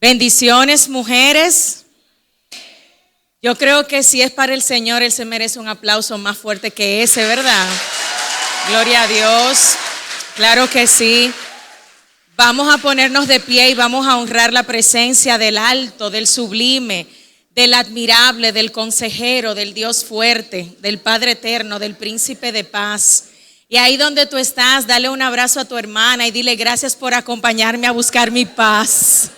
Bendiciones, mujeres. Yo creo que si es para el Señor, Él se merece un aplauso más fuerte que ese, ¿verdad? Gloria a Dios. Claro que sí. Vamos a ponernos de pie y vamos a honrar la presencia del alto, del sublime, del admirable, del consejero, del Dios fuerte, del Padre eterno, del príncipe de paz. Y ahí donde tú estás, dale un abrazo a tu hermana y dile gracias por acompañarme a buscar mi paz.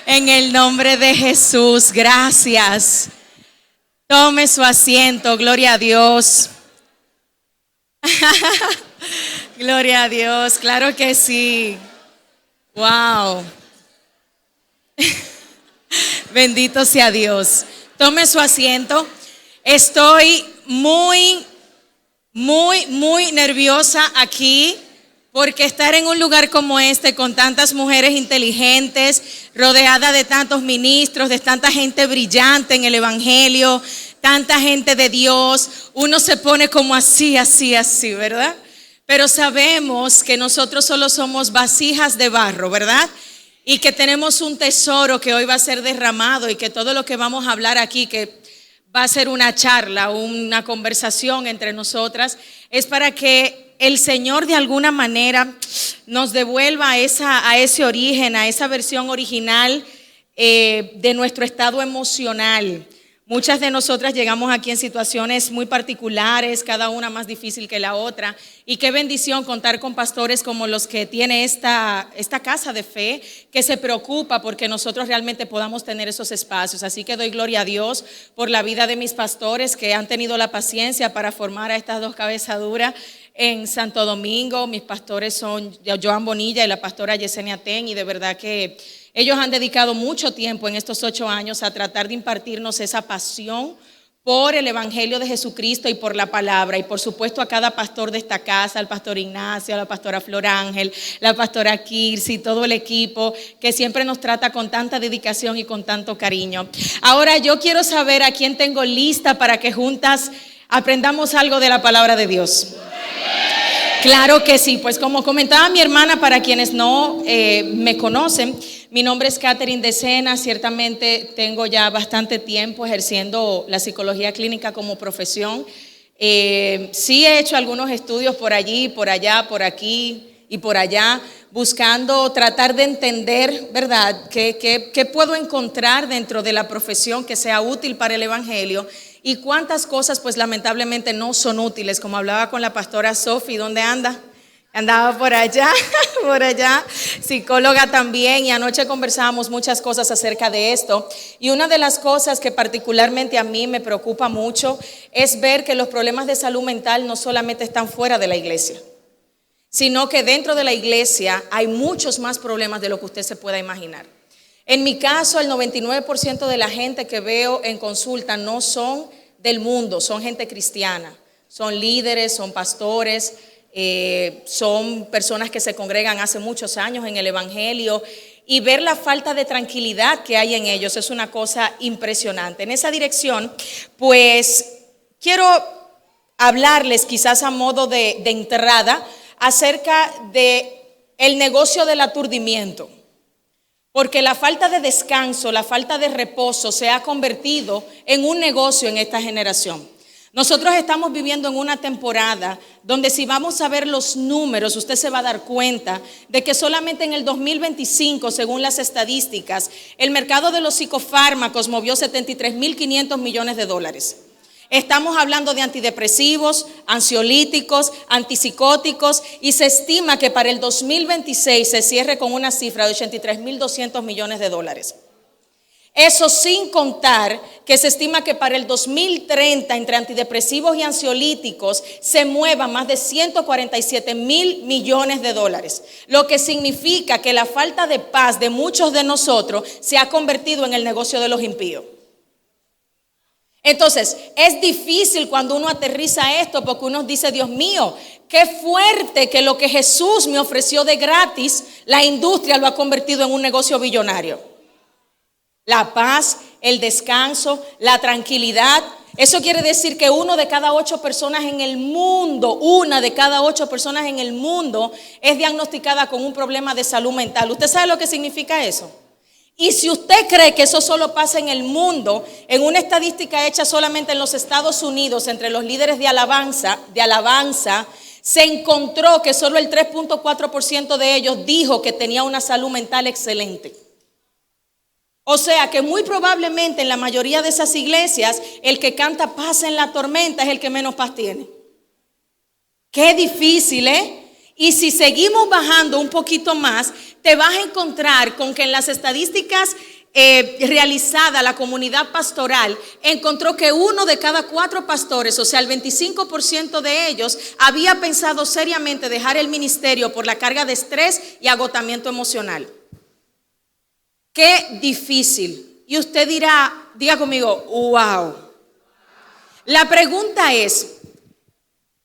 En el nombre de Jesús, gracias. Tome su asiento, gloria a Dios. Gloria a Dios, claro que sí. Wow. Bendito sea Dios. Tome su asiento. Estoy muy nerviosa aquí porque estar en un lugar como este con tantas mujeres inteligentes, rodeada de tantos ministros, de tanta gente brillante en el evangelio, tanta gente de Dios, uno se pone como así, ¿verdad? Pero sabemos que nosotros solo somos vasijas de barro, ¿verdad? Y que tenemos un tesoro que hoy va a ser derramado y que todo lo que vamos a hablar aquí, que va a ser una charla, una conversación entre nosotras, es para que el Señor de alguna manera nos devuelva a ese origen, a esa versión original de nuestro estado emocional. Muchas de nosotras llegamos aquí en situaciones muy particulares, cada una más difícil que la otra. Y qué bendición contar con pastores como los que tiene esta casa de fe, que se preocupa porque nosotros realmente podamos tener esos espacios. Así que doy gloria a Dios por la vida de mis pastores que han tenido la paciencia para formar a estas dos cabezaduras en Santo Domingo. Mis pastores son Joan Bonilla y la pastora Yesenia Ten, y de verdad que ellos han dedicado mucho tiempo en estos 8 años a tratar de impartirnos esa pasión por el evangelio de Jesucristo y por la palabra. Y por supuesto a cada pastor de esta casa, al pastor Ignacio, a la pastora Flor Ángel, la pastora Kirsi, todo el equipo que siempre nos trata con tanta dedicación y con tanto cariño. Ahora yo quiero saber a quién tengo lista para que juntas aprendamos algo de la palabra de Dios. Claro que sí, pues como comentaba mi hermana, para quienes no me conocen, mi nombre es Catherine Decena. Ciertamente tengo ya bastante tiempo ejerciendo la psicología clínica como profesión. Sí he hecho algunos estudios por allí, por allá, por aquí y por allá, buscando tratar de entender, ¿verdad?, qué puedo encontrar dentro de la profesión que sea útil para el evangelio. Y cuántas cosas pues lamentablemente no son útiles, como hablaba con la pastora Sofi. ¿Dónde anda? Andaba por allá, psicóloga también, y anoche conversábamos muchas cosas acerca de esto. Y una de las cosas que particularmente a mí me preocupa mucho es ver que los problemas de salud mental no solamente están fuera de la iglesia, sino que dentro de la iglesia hay muchos más problemas de lo que usted se pueda imaginar. En mi caso, el 99% de la gente que veo en consulta no son del mundo, son gente cristiana, son líderes, son pastores, son personas que se congregan hace muchos años en el evangelio, y ver la falta de tranquilidad que hay en ellos es una cosa impresionante. En esa dirección, pues quiero hablarles quizás a modo de entrada acerca de el negocio del aturdimiento. Porque la falta de descanso, la falta de reposo se ha convertido en un negocio en esta generación. Nosotros estamos viviendo en una temporada donde, si vamos a ver los números, usted se va a dar cuenta de que solamente en el 2025, según las estadísticas, el mercado de los psicofármacos movió 73.500 millones de dólares. Estamos hablando de antidepresivos, ansiolíticos, antipsicóticos, y se estima que para el 2026 se cierre con una cifra de 83.200 millones de dólares. Eso sin contar que se estima que para el 2030 entre antidepresivos y ansiolíticos se muevan más de 147.000 millones de dólares, lo que significa que la falta de paz de muchos de nosotros se ha convertido en el negocio de los impíos. Entonces, es difícil cuando uno aterriza esto, porque uno dice, Dios mío, qué fuerte que lo que Jesús me ofreció de gratis, la industria lo ha convertido en un negocio billonario. La paz, el descanso, la tranquilidad. Eso quiere decir que una de cada 8 personas en el mundo es diagnosticada con un problema de salud mental. ¿Usted sabe lo que significa eso? Y si usted cree que eso solo pasa en el mundo, en una estadística hecha solamente en los Estados Unidos entre los líderes de alabanza, se encontró que solo el 3.4% de ellos dijo que tenía una salud mental excelente. O sea que muy probablemente en la mayoría de esas iglesias, el que canta paz en la tormenta es el que menos paz tiene. Qué difícil, ¿eh? Y si seguimos bajando un poquito más, te vas a encontrar con que en las estadísticas realizada la comunidad pastoral encontró que 1 de cada 4 pastores, o sea el 25% de ellos, había pensado seriamente dejar el ministerio por la carga de estrés y agotamiento emocional. Qué difícil. Y usted dirá, diga conmigo, wow. La pregunta es,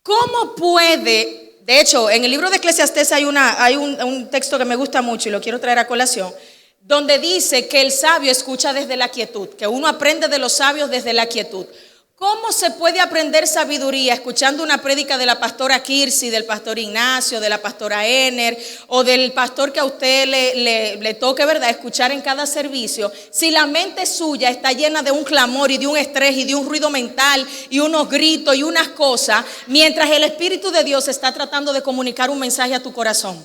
¿cómo puede? De hecho, en el libro de Eclesiastés hay un texto que me gusta mucho y lo quiero traer a colación, donde dice que el sabio escucha desde la quietud, que uno aprende de los sabios desde la quietud. ¿Cómo se puede aprender sabiduría escuchando una prédica de la pastora Kirsi, del pastor Ignacio, de la pastora Ener o del pastor que a usted le toque, ¿verdad?, escuchar en cada servicio, si la mente suya está llena de un clamor y de un estrés y de un ruido mental y unos gritos y unas cosas, mientras el Espíritu de Dios está tratando de comunicar un mensaje a tu corazón?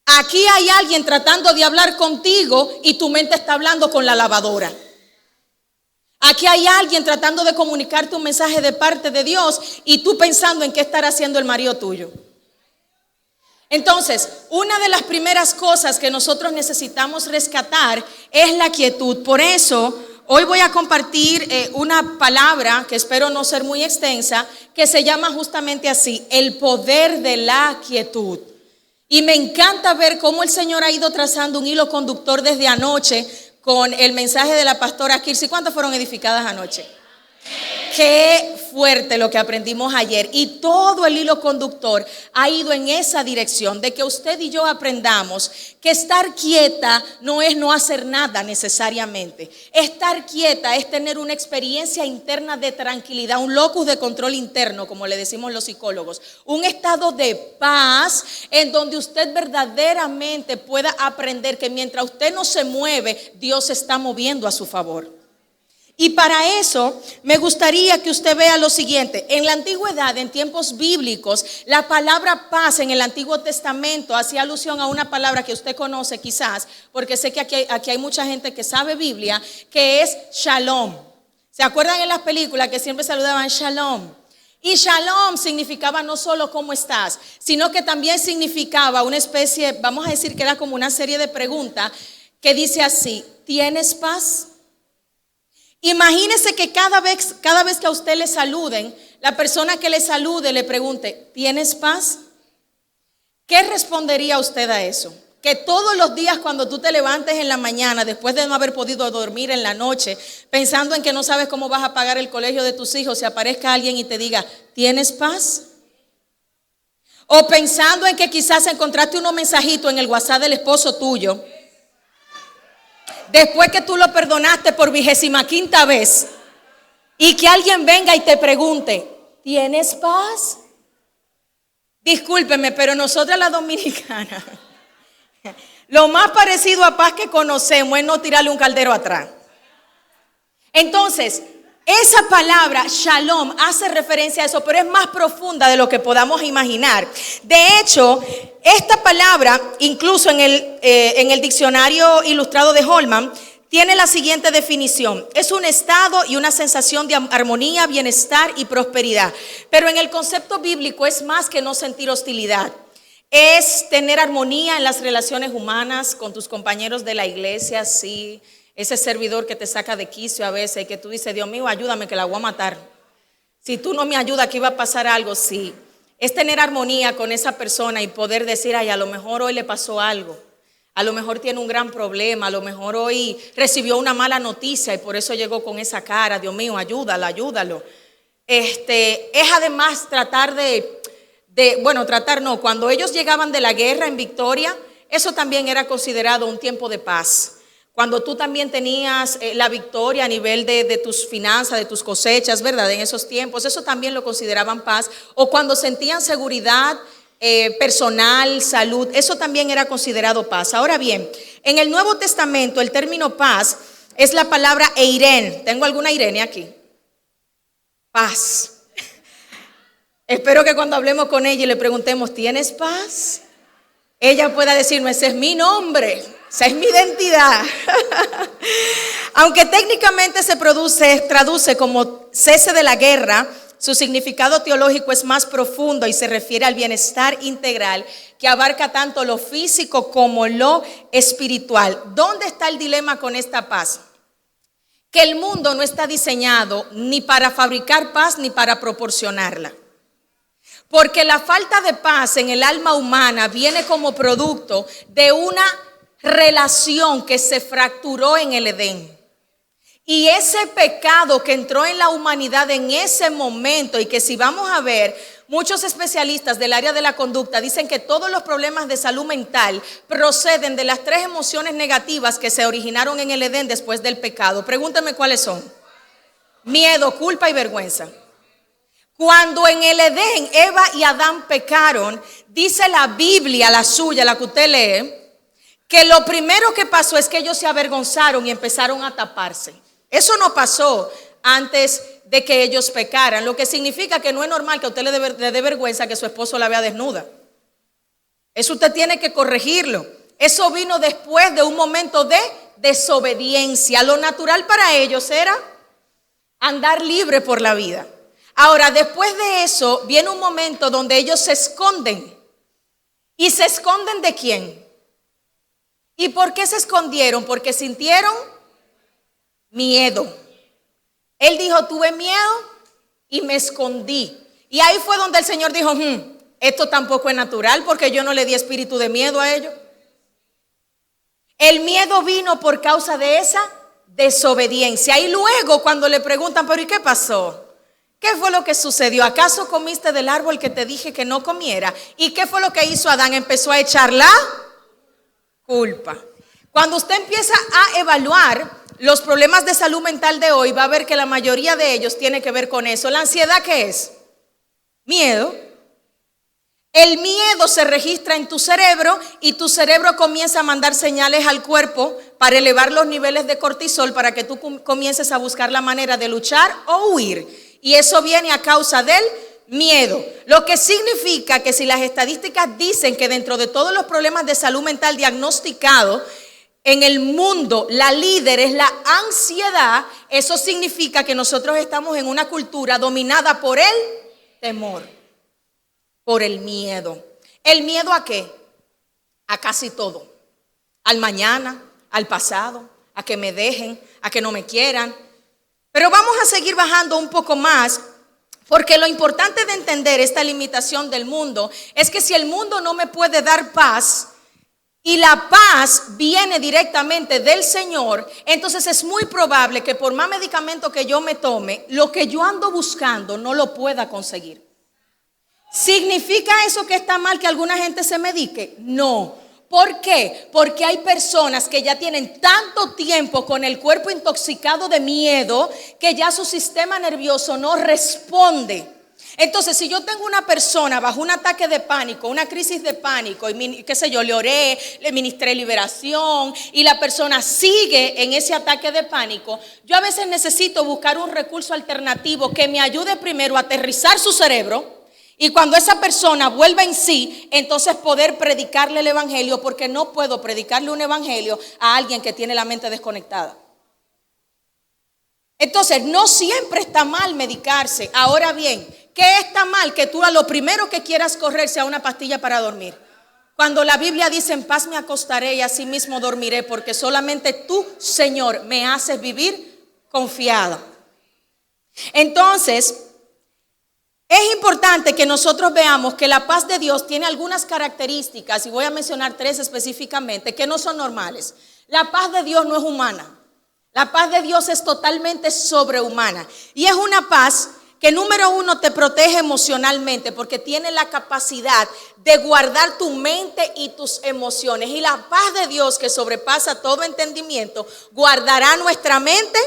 Aquí hay alguien tratando de hablar contigo y tu mente está hablando con la lavadora. Aquí hay alguien tratando de comunicarte un mensaje de parte de Dios y tú pensando en qué estará haciendo el marido tuyo. Entonces, una de las primeras cosas que nosotros necesitamos rescatar es la quietud. Por eso, hoy voy a compartir una palabra que espero no ser muy extensa, que se llama justamente así, el poder de la quietud. Y me encanta ver cómo el Señor ha ido trazando un hilo conductor desde anoche con el mensaje de la pastora Kirsi. ¿Cuántas fueron edificadas anoche? Qué fuerte lo que aprendimos ayer. Y todo el hilo conductor ha ido en esa dirección de que usted y yo aprendamos que estar quieta no es no hacer nada necesariamente. Estar quieta es tener una experiencia interna de tranquilidad, un locus de control interno, como le decimos los psicólogos. Un estado de paz en donde usted verdaderamente pueda aprender que mientras usted no se mueve, Dios se está moviendo a su favor. Y para eso me gustaría que usted vea lo siguiente. En la antigüedad, en tiempos bíblicos, la palabra paz en el Antiguo Testamento hacía alusión a una palabra que usted conoce quizás, porque sé que aquí hay mucha gente que sabe Biblia, que es shalom. ¿Se acuerdan en las películas que siempre saludaban shalom? Y shalom significaba no solo cómo estás, sino que también significaba una especie, vamos a decir que era como una serie de preguntas que dice así: ¿tienes paz? Imagínese que cada vez que a usted le saluden, la persona que le salude le pregunte, ¿tienes paz? ¿Qué respondería usted a eso? Que todos los días cuando tú te levantes en la mañana, después de no haber podido dormir en la noche, pensando en que no sabes cómo vas a pagar el colegio de tus hijos, se aparezca alguien y te diga, ¿tienes paz? O pensando en que quizás encontraste unos mensajitos en el WhatsApp del esposo tuyo, después que tú lo perdonaste por 25ª vez, y que alguien venga y te pregunte, ¿tienes paz? Discúlpeme, pero nosotras las dominicanas, lo más parecido a paz que conocemos es no tirarle un caldero atrás. Entonces, esa palabra shalom hace referencia a eso, pero es más profunda de lo que podamos imaginar. De hecho, esta palabra, incluso en el diccionario ilustrado de Holman, tiene la siguiente definición: es un estado y una sensación de armonía, bienestar y prosperidad. Pero en el concepto bíblico es más que no sentir hostilidad. Es tener armonía en las relaciones humanas con tus compañeros de la iglesia, sí. Ese servidor que te saca de quicio a veces y que tú dices, Dios mío, ayúdame que la voy a matar. Si tú no me ayudas, aquí va a pasar algo, sí. Es tener armonía con esa persona y poder decir, ay, a lo mejor hoy le pasó algo. A lo mejor tiene un gran problema, a lo mejor hoy recibió una mala noticia y por eso llegó con esa cara. Dios mío, ayúdalo. Es además tratar cuando ellos llegaban de la guerra en victoria, eso también era considerado un tiempo de paz. Cuando tú también tenías la victoria a nivel de tus finanzas, de tus cosechas, ¿verdad? En esos tiempos, eso también lo consideraban paz. O cuando sentían seguridad personal, salud, eso también era considerado paz. Ahora bien, en el Nuevo Testamento el término paz es la palabra eirén. ¿Tengo alguna Irene aquí? Paz. Espero que cuando hablemos con ella y le preguntemos, ¿tienes paz?, ella pueda decirnos, ese es mi nombre, esa es mi identidad. Aunque técnicamente se traduce como cese de la guerra, su significado teológico es más profundo y se refiere al bienestar integral que abarca tanto lo físico como lo espiritual. ¿Dónde está el dilema con esta paz? Que el mundo no está diseñado ni para fabricar paz ni para proporcionarla. Porque la falta de paz en el alma humana viene como producto de una relación que se fracturó en el Edén. Y ese pecado que entró en la humanidad en ese momento, y que si vamos a ver, muchos especialistas del área de la conducta dicen que todos los problemas de salud mental proceden de las 3 emociones negativas que se originaron en el Edén después del pecado. Pregúntame cuáles son. Miedo, culpa y vergüenza. Cuando en el Edén Eva y Adán pecaron, dice la Biblia, la suya, la que usted lee, que lo primero que pasó es que ellos se avergonzaron y empezaron a taparse. Eso no pasó antes de que ellos pecaran, lo que significa que no es normal que a usted le dé vergüenza que su esposo la vea desnuda. Eso usted tiene que corregirlo. Eso vino después de un momento de desobediencia. Lo natural para ellos era andar libre por la vida. Ahora, después de eso, viene un momento donde ellos se esconden. ¿Y se esconden de quién? ¿Y por qué se escondieron? Porque sintieron miedo. Él dijo, tuve miedo y me escondí. Y ahí fue donde el Señor dijo, esto tampoco es natural porque yo no le di espíritu de miedo a ellos. El miedo vino por causa de esa desobediencia. Y luego cuando le preguntan, pero ¿y qué pasó? ¿Qué fue lo que sucedió? ¿Acaso comiste del árbol que te dije que no comiera? ¿Y qué fue lo que hizo Adán? Empezó a echar la culpa. Cuando usted empieza a evaluar los problemas de salud mental de hoy, va a ver que la mayoría de ellos tiene que ver con eso. ¿La ansiedad qué es? Miedo. El miedo se registra en tu cerebro y tu cerebro comienza a mandar señales al cuerpo para elevar los niveles de cortisol para que tú comiences a buscar la manera de luchar o huir. Y eso viene a causa del miedo. Lo que significa que si las estadísticas dicen que dentro de todos los problemas de salud mental diagnosticados en el mundo, la líder es la ansiedad, eso significa que nosotros estamos en una cultura dominada por el temor, por el miedo. ¿El miedo a qué? A casi todo. Al mañana, al pasado, a que me dejen, a que no me quieran. Pero vamos a seguir bajando un poco más, porque lo importante de entender esta limitación del mundo es que si el mundo no me puede dar paz y la paz viene directamente del Señor, entonces es muy probable que por más medicamento que yo me tome, lo que yo ando buscando no lo pueda conseguir. ¿Significa eso que está mal que alguna gente se medique? No. ¿Por qué? Porque hay personas que ya tienen tanto tiempo con el cuerpo intoxicado de miedo que ya su sistema nervioso no responde. Entonces, si yo tengo una persona bajo un ataque de pánico, una crisis de pánico, y qué sé yo, le oré, le ministré liberación y la persona sigue en ese ataque de pánico, yo a veces necesito buscar un recurso alternativo que me ayude primero a aterrizar su cerebro. Y cuando esa persona vuelva en sí, entonces poder predicarle el evangelio, porque no puedo predicarle un evangelio a alguien que tiene la mente desconectada. Entonces, no siempre está mal medicarse. Ahora bien, ¿qué está mal? Que tú a lo primero que quieras correr sea una pastilla para dormir. Cuando la Biblia dice, en paz me acostaré y así mismo dormiré, porque solamente tú, Señor, me haces vivir confiada. Entonces, es importante que nosotros veamos que la paz de Dios tiene algunas características, y voy a mencionar 3 específicamente, que no son normales. La paz de Dios no es humana. La paz de Dios es totalmente sobrehumana. Y es una paz que, número 1, te protege emocionalmente, porque tiene la capacidad de guardar tu mente y tus emociones. Y la paz de Dios, que sobrepasa todo entendimiento, guardará nuestra mente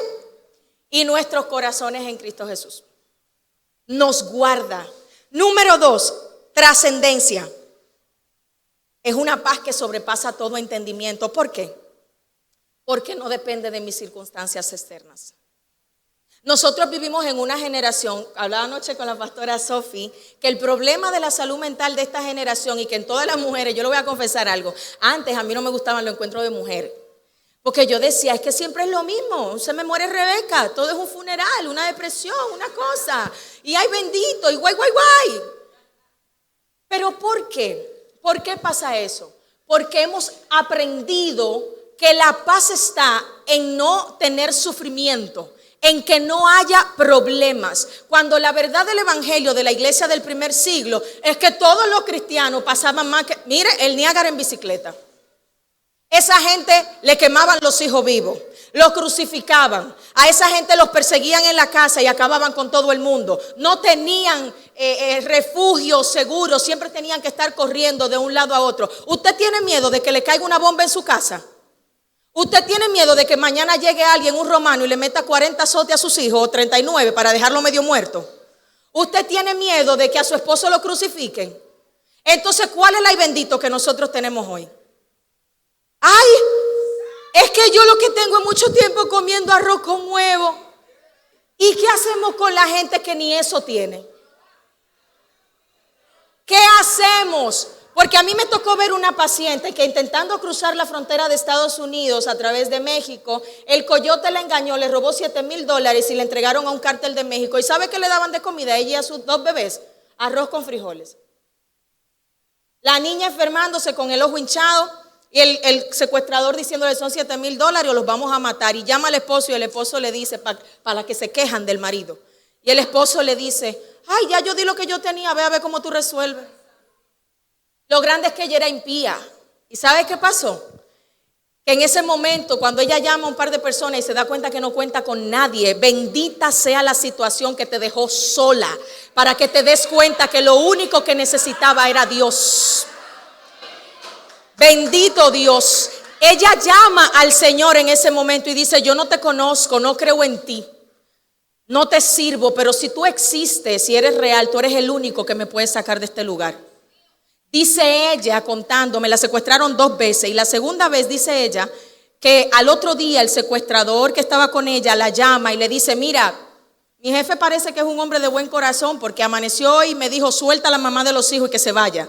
y nuestros corazones en Cristo Jesús. Nos guarda. Número 2, trascendencia. Es una paz que sobrepasa todo entendimiento. ¿Por qué? Porque no depende de mis circunstancias externas. Nosotros vivimos en una generación, hablaba anoche con la pastora Sophie, que el problema de la salud mental de esta generación y que en todas las mujeres, yo le voy a confesar algo, antes a mí no me gustaban los encuentros de mujer, porque yo decía, es que siempre es lo mismo, se me muere Rebeca, todo es un funeral, una depresión, una cosa, y ay bendito, y guay. Pero ¿por qué? ¿Por qué pasa eso? Porque hemos aprendido que la paz está en no tener sufrimiento, en que no haya problemas. Cuando la verdad del evangelio de la iglesia del primer siglo es que todos los cristianos pasaban más que, mire, el Niágara en bicicleta. Esa gente le quemaban los hijos vivos, los crucificaban, a esa gente los perseguían en la casa y acababan con todo el mundo. No tenían refugio seguro, siempre tenían que estar corriendo de un lado a otro. ¿Usted tiene miedo de que le caiga una bomba en su casa? ¿Usted tiene miedo de que mañana llegue alguien, un romano, y le meta 40 azotes a sus hijos o 39 para dejarlo medio muerto? ¿Usted tiene miedo de que a su esposo lo crucifiquen? Entonces, ¿cuál es el ay bendito que nosotros tenemos hoy? Ay, es que yo lo que tengo es mucho tiempo comiendo arroz con huevo. ¿Y qué hacemos con la gente que ni eso tiene? ¿Qué hacemos? Porque a mí me tocó ver una paciente que intentando cruzar la frontera de Estados Unidos a través de México, el coyote la engañó, le robó $7,000 y le entregaron a un cártel de México. ¿Y sabe qué le daban de comida a ella y a sus 2 bebés? Arroz con frijoles. La niña enfermándose con el ojo hinchado y el secuestrador diciéndole son $7,000 o los vamos a matar. Y llama al esposo y el esposo le dice, para que se quejan del marido. Y el esposo le dice, ay, ya yo di lo que yo tenía, ve a ver cómo tú resuelves. Lo grande es que ella era impía. ¿Y sabe qué pasó? Que en ese momento, cuando ella llama a un par de personas y se da cuenta que no cuenta con nadie, bendita sea la situación que te dejó sola, para que te des cuenta que lo único que necesitaba era Dios. Bendito Dios. Ella llama al Señor en ese momento y dice, yo no te conozco, no creo en ti, no te sirvo, pero si tú existes, si eres real, tú eres el único que me puede sacar de este lugar. Dice ella contándome, la secuestraron 2 veces y la segunda vez dice ella que al otro día el secuestrador que estaba con ella la llama y le dice, mira, mi jefe parece que es un hombre de buen corazón porque amaneció y me dijo suelta a la mamá de los hijos y que se vaya,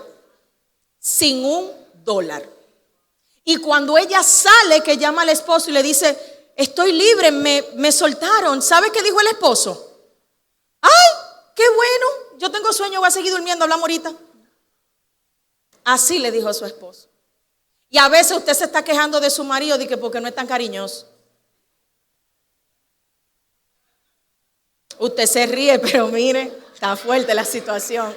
sin $1. Y cuando ella sale que llama al esposo y le dice, estoy libre, me soltaron, ¿sabe qué dijo el esposo? Ay, qué bueno, yo tengo sueño, voy a seguir durmiendo, hablamos ahorita. Así le dijo a su esposo. Y a veces usted se está quejando de su marido de que porque no es tan cariñoso. Usted se ríe, pero mire, está fuerte la situación.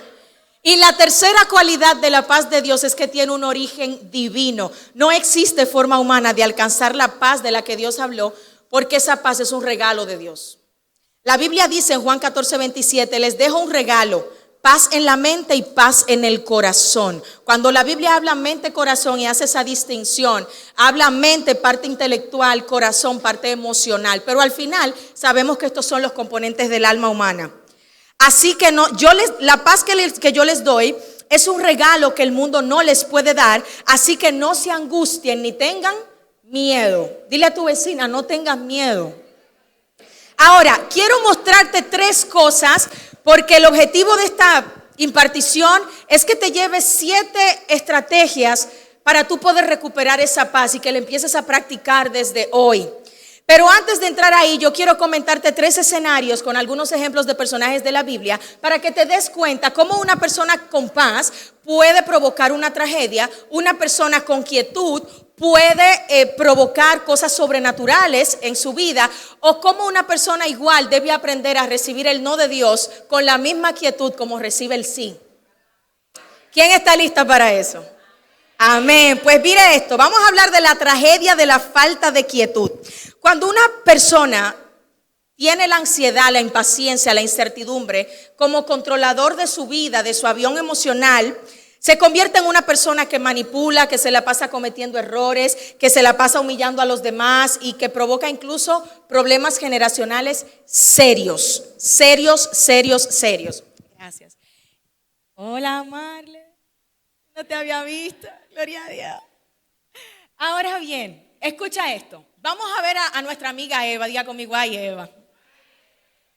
Y la tercera cualidad de la paz de Dios es que tiene un origen divino. No existe forma humana de alcanzar la paz de la que Dios habló, porque esa paz es un regalo de Dios. La Biblia dice en Juan 14:27, les dejo un regalo. Paz en la mente y paz en el corazón. Cuando la Biblia habla mente, corazón y hace esa distinción, habla mente, parte intelectual, corazón, parte emocional. Pero al final sabemos que estos son los componentes del alma humana. Así que la paz que yo les doy es un regalo que el mundo no les puede dar. Así que no se angustien ni tengan miedo. Dile a tu vecina, no tengas miedo. Ahora, quiero mostrarte 3 cosas. Porque el objetivo de esta impartición es que te lleves 7 estrategias para tú poder recuperar esa paz y que la empieces a practicar desde hoy. Pero antes de entrar ahí, yo quiero comentarte 3 escenarios con algunos ejemplos de personajes de la Biblia para que te des cuenta cómo una persona con paz puede provocar una tragedia, una persona con quietud puede provocar cosas sobrenaturales en su vida, o cómo una persona igual debe aprender a recibir el no de Dios con la misma quietud como recibe el sí. ¿Quién está lista para eso? Amén. Pues mire esto, vamos a hablar de la tragedia de la falta de quietud. Cuando una persona tiene la ansiedad, la impaciencia, la incertidumbre como controlador de su vida, de su avión emocional, se convierte en una persona que manipula, que se la pasa cometiendo errores, que se la pasa humillando a los demás y que provoca incluso problemas generacionales serios. Gracias. Hola, Marle. No te había visto, gloria a Dios. Ahora bien, escucha esto. Vamos a ver a nuestra amiga Eva. Diga conmigo, ay, Eva.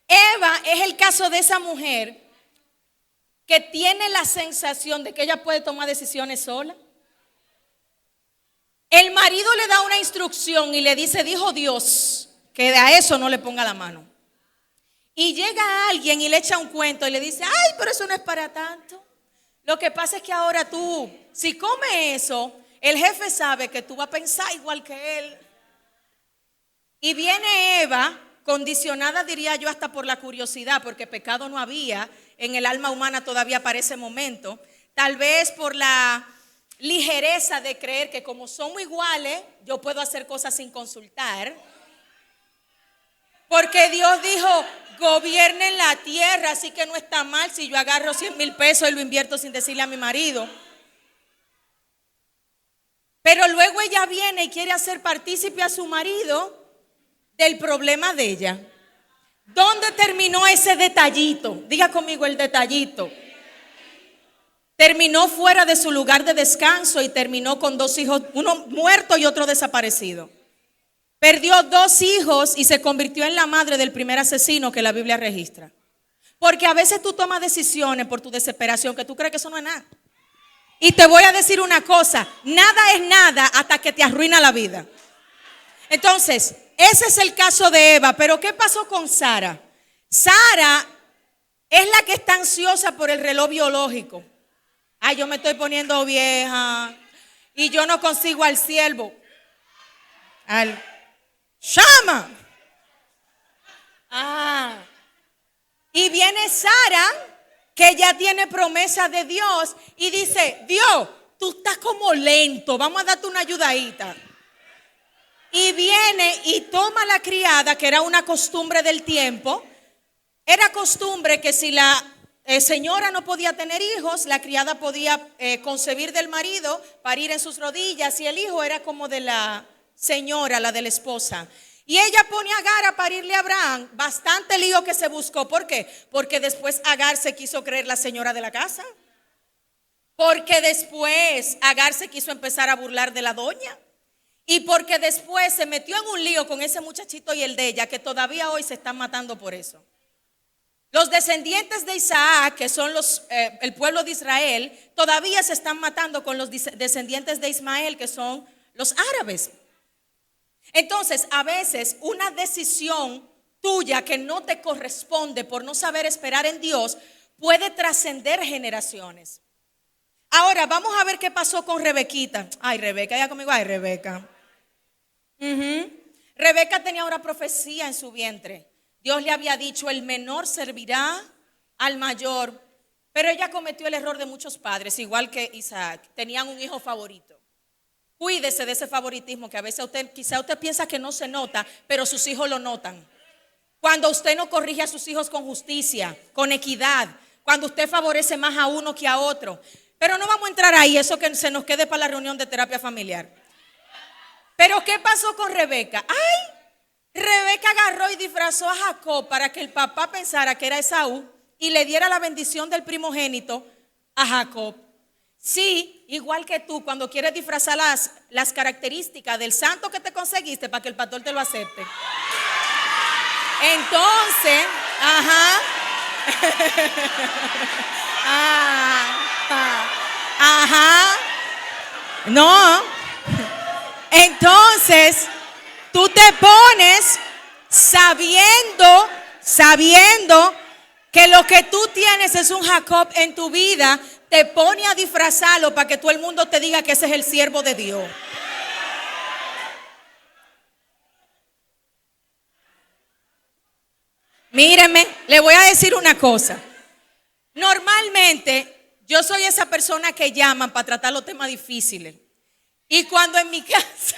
Eva es el caso de esa mujer que tiene la sensación de que ella puede tomar decisiones sola. El marido le da una instrucción y le dice, dijo Dios, que a eso no le ponga la mano. Y llega alguien y le echa un cuento y le dice, ay, pero eso no es para tanto. Lo que pasa es que ahora tú, si comes eso, el jefe sabe que tú vas a pensar igual que él. Y viene Eva, condicionada diría yo hasta por la curiosidad, porque pecado no había en el alma humana todavía para ese momento. Tal vez por la ligereza de creer que como somos iguales, yo puedo hacer cosas sin consultar. Porque Dios dijo, gobiernen la tierra, así que no está mal si yo agarro 100,000 pesos y lo invierto sin decirle a mi marido. Pero luego ella viene y quiere hacer partícipe a su marido del problema de ella. ¿Dónde terminó ese detallito? Diga conmigo el detallito. Terminó fuera de su lugar de descanso y terminó con 2 hijos, uno muerto y otro desaparecido. Perdió 2 hijos y se convirtió en la madre del primer asesino que la Biblia registra. Porque a veces tú tomas decisiones por tu desesperación que tú crees que eso no es nada. Y te voy a decir una cosa, nada es nada hasta que te arruina la vida. Entonces, ese es el caso de Eva, pero ¿qué pasó con Sara? Sara es la que está ansiosa por el reloj biológico. Ay, yo me estoy poniendo vieja y yo no consigo al siervo. Al llama. Y viene Sara, que ya tiene promesa de Dios, y dice, Dios, tú estás como lento, vamos a darte una ayudadita. Y viene y toma la criada, que era una costumbre del tiempo. Era costumbre que si la señora no podía tener hijos, la criada podía concebir del marido, parir en sus rodillas, y el hijo era como de la señora, la de la esposa. Y ella pone a Agar a parirle a Abraham. Bastante lío que se buscó. ¿Por qué? Porque después Agar se quiso creer la señora de la casa. Porque después Agar se quiso empezar a burlar de la doña. Y porque después se metió en un lío con ese muchachito y el de ella, que todavía hoy se están matando por eso. Los descendientes de Isaac, que son el pueblo de Israel, todavía se están matando con los descendientes de Ismael, que son los árabes. Entonces, a veces una decisión tuya que no te corresponde por no saber esperar en Dios puede trascender generaciones. Ahora, vamos a ver qué pasó con Rebequita. Ay, Rebeca, ya conmigo, ay, Rebeca. Rebeca tenía una profecía en su vientre. Dios le había dicho, el menor servirá al mayor. Pero ella cometió el error de muchos padres, igual que Isaac. Tenían un hijo favorito. Cuídese de ese favoritismo que a veces quizá usted piensa que no se nota, pero sus hijos lo notan. Cuando usted no corrige a sus hijos con justicia, con equidad, cuando usted favorece más a uno que a otro. Pero no vamos a entrar ahí, eso que se nos quede para la reunión de terapia familiar. Pero ¿qué pasó con Rebeca? Ay, Rebeca agarró y disfrazó a Jacob para que el papá pensara que era Esaú y le diera la bendición del primogénito a Jacob. Sí, igual que tú, cuando quieres disfrazar las características del santo que te conseguiste para que el pastor te lo acepte. Entonces, no. Entonces, tú te pones sabiendo que lo que tú tienes es un Jacob en tu vida. Te pone a disfrazarlo para que todo el mundo te diga que ese es el siervo de Dios. Míreme, le voy a decir una cosa. Normalmente yo soy esa persona que llaman para tratar los temas difíciles. Y cuando en mi casa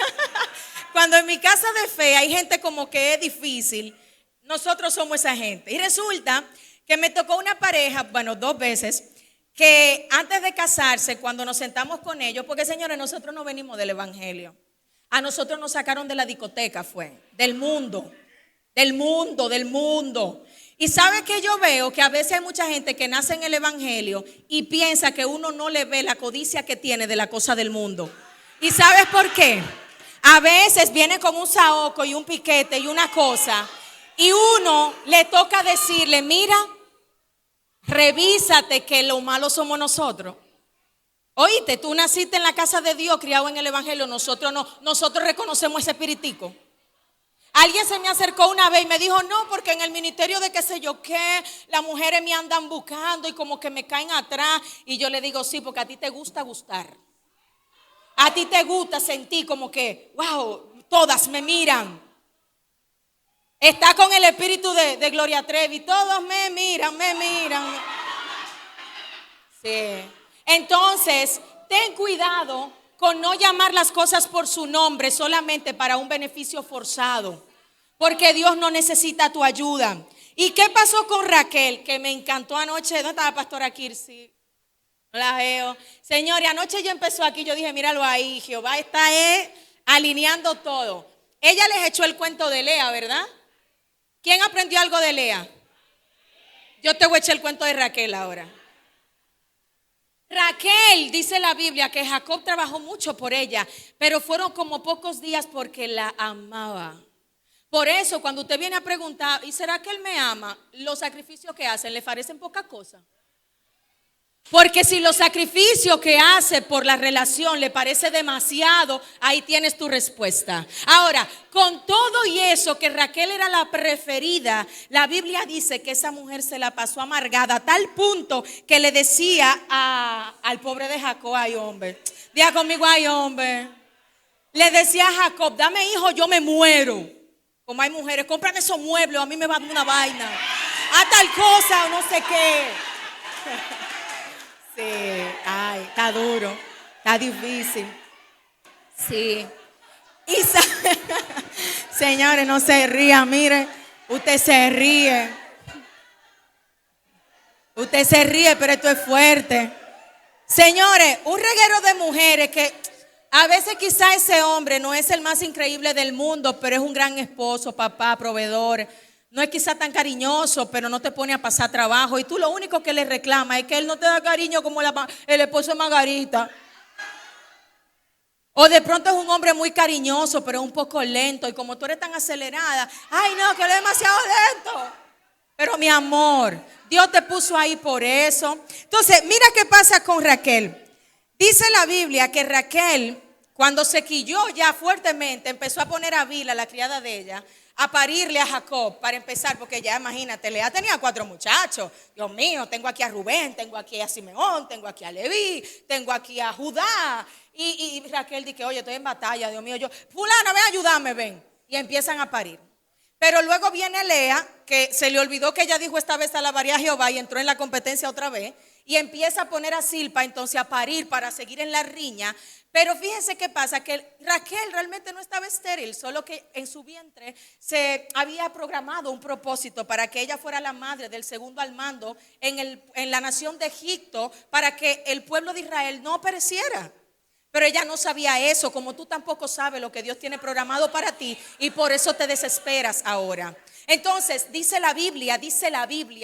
de fe hay gente como que es difícil, nosotros somos esa gente. Y resulta que me tocó una pareja, bueno, 2 veces, que antes de casarse, cuando nos sentamos con ellos, porque señores, nosotros no venimos del evangelio. A nosotros nos sacaron de la discoteca, del mundo. Y sabe que yo veo que a veces hay mucha gente que nace en el evangelio y piensa que uno no le ve la codicia que tiene de la cosa del mundo. ¿Y sabes por qué? A veces viene con un saoco y un piquete y una cosa, y uno le toca decirle, mira, revísate que lo malo somos nosotros. Oíste, tú naciste en la casa de Dios, criado en el evangelio, nosotros no, nosotros reconocemos ese espiritico. Alguien se me acercó una vez y me dijo, no, porque en el ministerio de qué sé yo qué, las mujeres me andan buscando y como que me caen atrás. Y yo le digo, sí, porque a ti te gusta gustar. A ti te gusta sentir como que, wow, todas me miran. Está con el espíritu de Gloria Trevi, todos me miran, me miran. Sí. Entonces, ten cuidado con no llamar las cosas por su nombre solamente para un beneficio forzado, porque Dios no necesita tu ayuda. ¿Y qué pasó con Raquel? Que me encantó anoche. ¿Dónde estaba la pastora Kirsi? No la veo. Señores, anoche yo empezó aquí, yo dije, míralo ahí, Jehová está alineando todo. Ella les echó el cuento de Lea, ¿verdad? ¿Quién aprendió algo de Lea? Yo te voy a echar el cuento de Raquel ahora. Raquel, dice la Biblia, que Jacob trabajó mucho por ella, pero fueron como pocos días porque la amaba. Por eso, cuando usted viene a preguntar, ¿y será que él me ama? Los sacrificios que hacen, ¿le parecen poca cosa? Porque si los sacrificios que hace por la relación le parece demasiado, ahí tienes tu respuesta. Ahora, con todo y eso, que Raquel era la preferida, la Biblia dice que esa mujer se la pasó amargada a tal punto que le decía al pobre de Jacob, ay hombre, diga conmigo, ay hombre, le decía a Jacob, dame hijo, yo me muero. Como hay mujeres, cómprame esos muebles, a mí me va a dar una vaina, a tal cosa o no sé qué. Sí, ay, está duro, está difícil. Sí. Y señores, no se rían, mire, usted se ríe. Usted se ríe, pero esto es fuerte. Señores, un reguero de mujeres que a veces quizá ese hombre no es el más increíble del mundo, pero es un gran esposo, papá, proveedor. No es quizá tan cariñoso, pero no te pone a pasar trabajo. Y tú lo único que le reclamas es que él no te da cariño como el esposo de Margarita. O de pronto es un hombre muy cariñoso, pero un poco lento. Y como tú eres tan acelerada, ay no, que él es demasiado lento. Pero mi amor, Dios te puso ahí por eso. Entonces, mira qué pasa con Raquel. Dice la Biblia que Raquel, cuando se quilló ya fuertemente, empezó a poner a Bila, la criada de ella, a parirle a Jacob para empezar, porque ya imagínate, Lea tenía 4 muchachos. Dios mío, tengo aquí a Rubén, tengo aquí a Simeón, tengo aquí a Leví, tengo aquí a Judá. Y Raquel dice, oye, estoy en batalla, Dios mío, fulana, ven a ayudarme, ven. Y empiezan a parir. Pero luego viene Lea, que se le olvidó que ella dijo esta vez alabaré a Jehová y entró en la competencia otra vez. Y empieza a poner a Zilpa entonces a parir para seguir en la riña. Pero fíjense qué pasa, que Raquel realmente no estaba estéril, solo que en su vientre se había programado un propósito para que ella fuera la madre del segundo al mando en la nación de Egipto, para que el pueblo de Israel no pereciera. Pero ella no sabía eso, como tú tampoco sabes lo que Dios tiene programado para ti, y por eso te desesperas ahora. Entonces, dice la Biblia,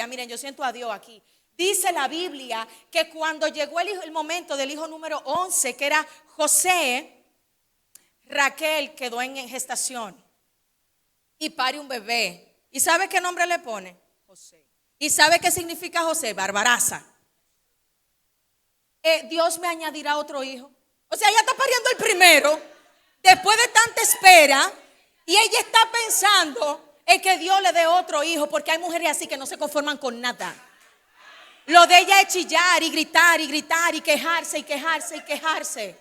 miren, yo siento a Dios aquí. Dice la Biblia que cuando llegó el momento del hijo número 11, que era José, Raquel quedó en gestación y pare un bebé. ¿Y sabe qué nombre le pone? José. ¿Y sabe qué significa José? Barbaraza. Dios me añadirá otro hijo. O sea, ella está pariendo el primero, después de tanta espera, y ella está pensando en que Dios le dé otro hijo, porque hay mujeres así que no se conforman con nada. Lo de ella es chillar y gritar y gritar y quejarse y quejarse y quejarse.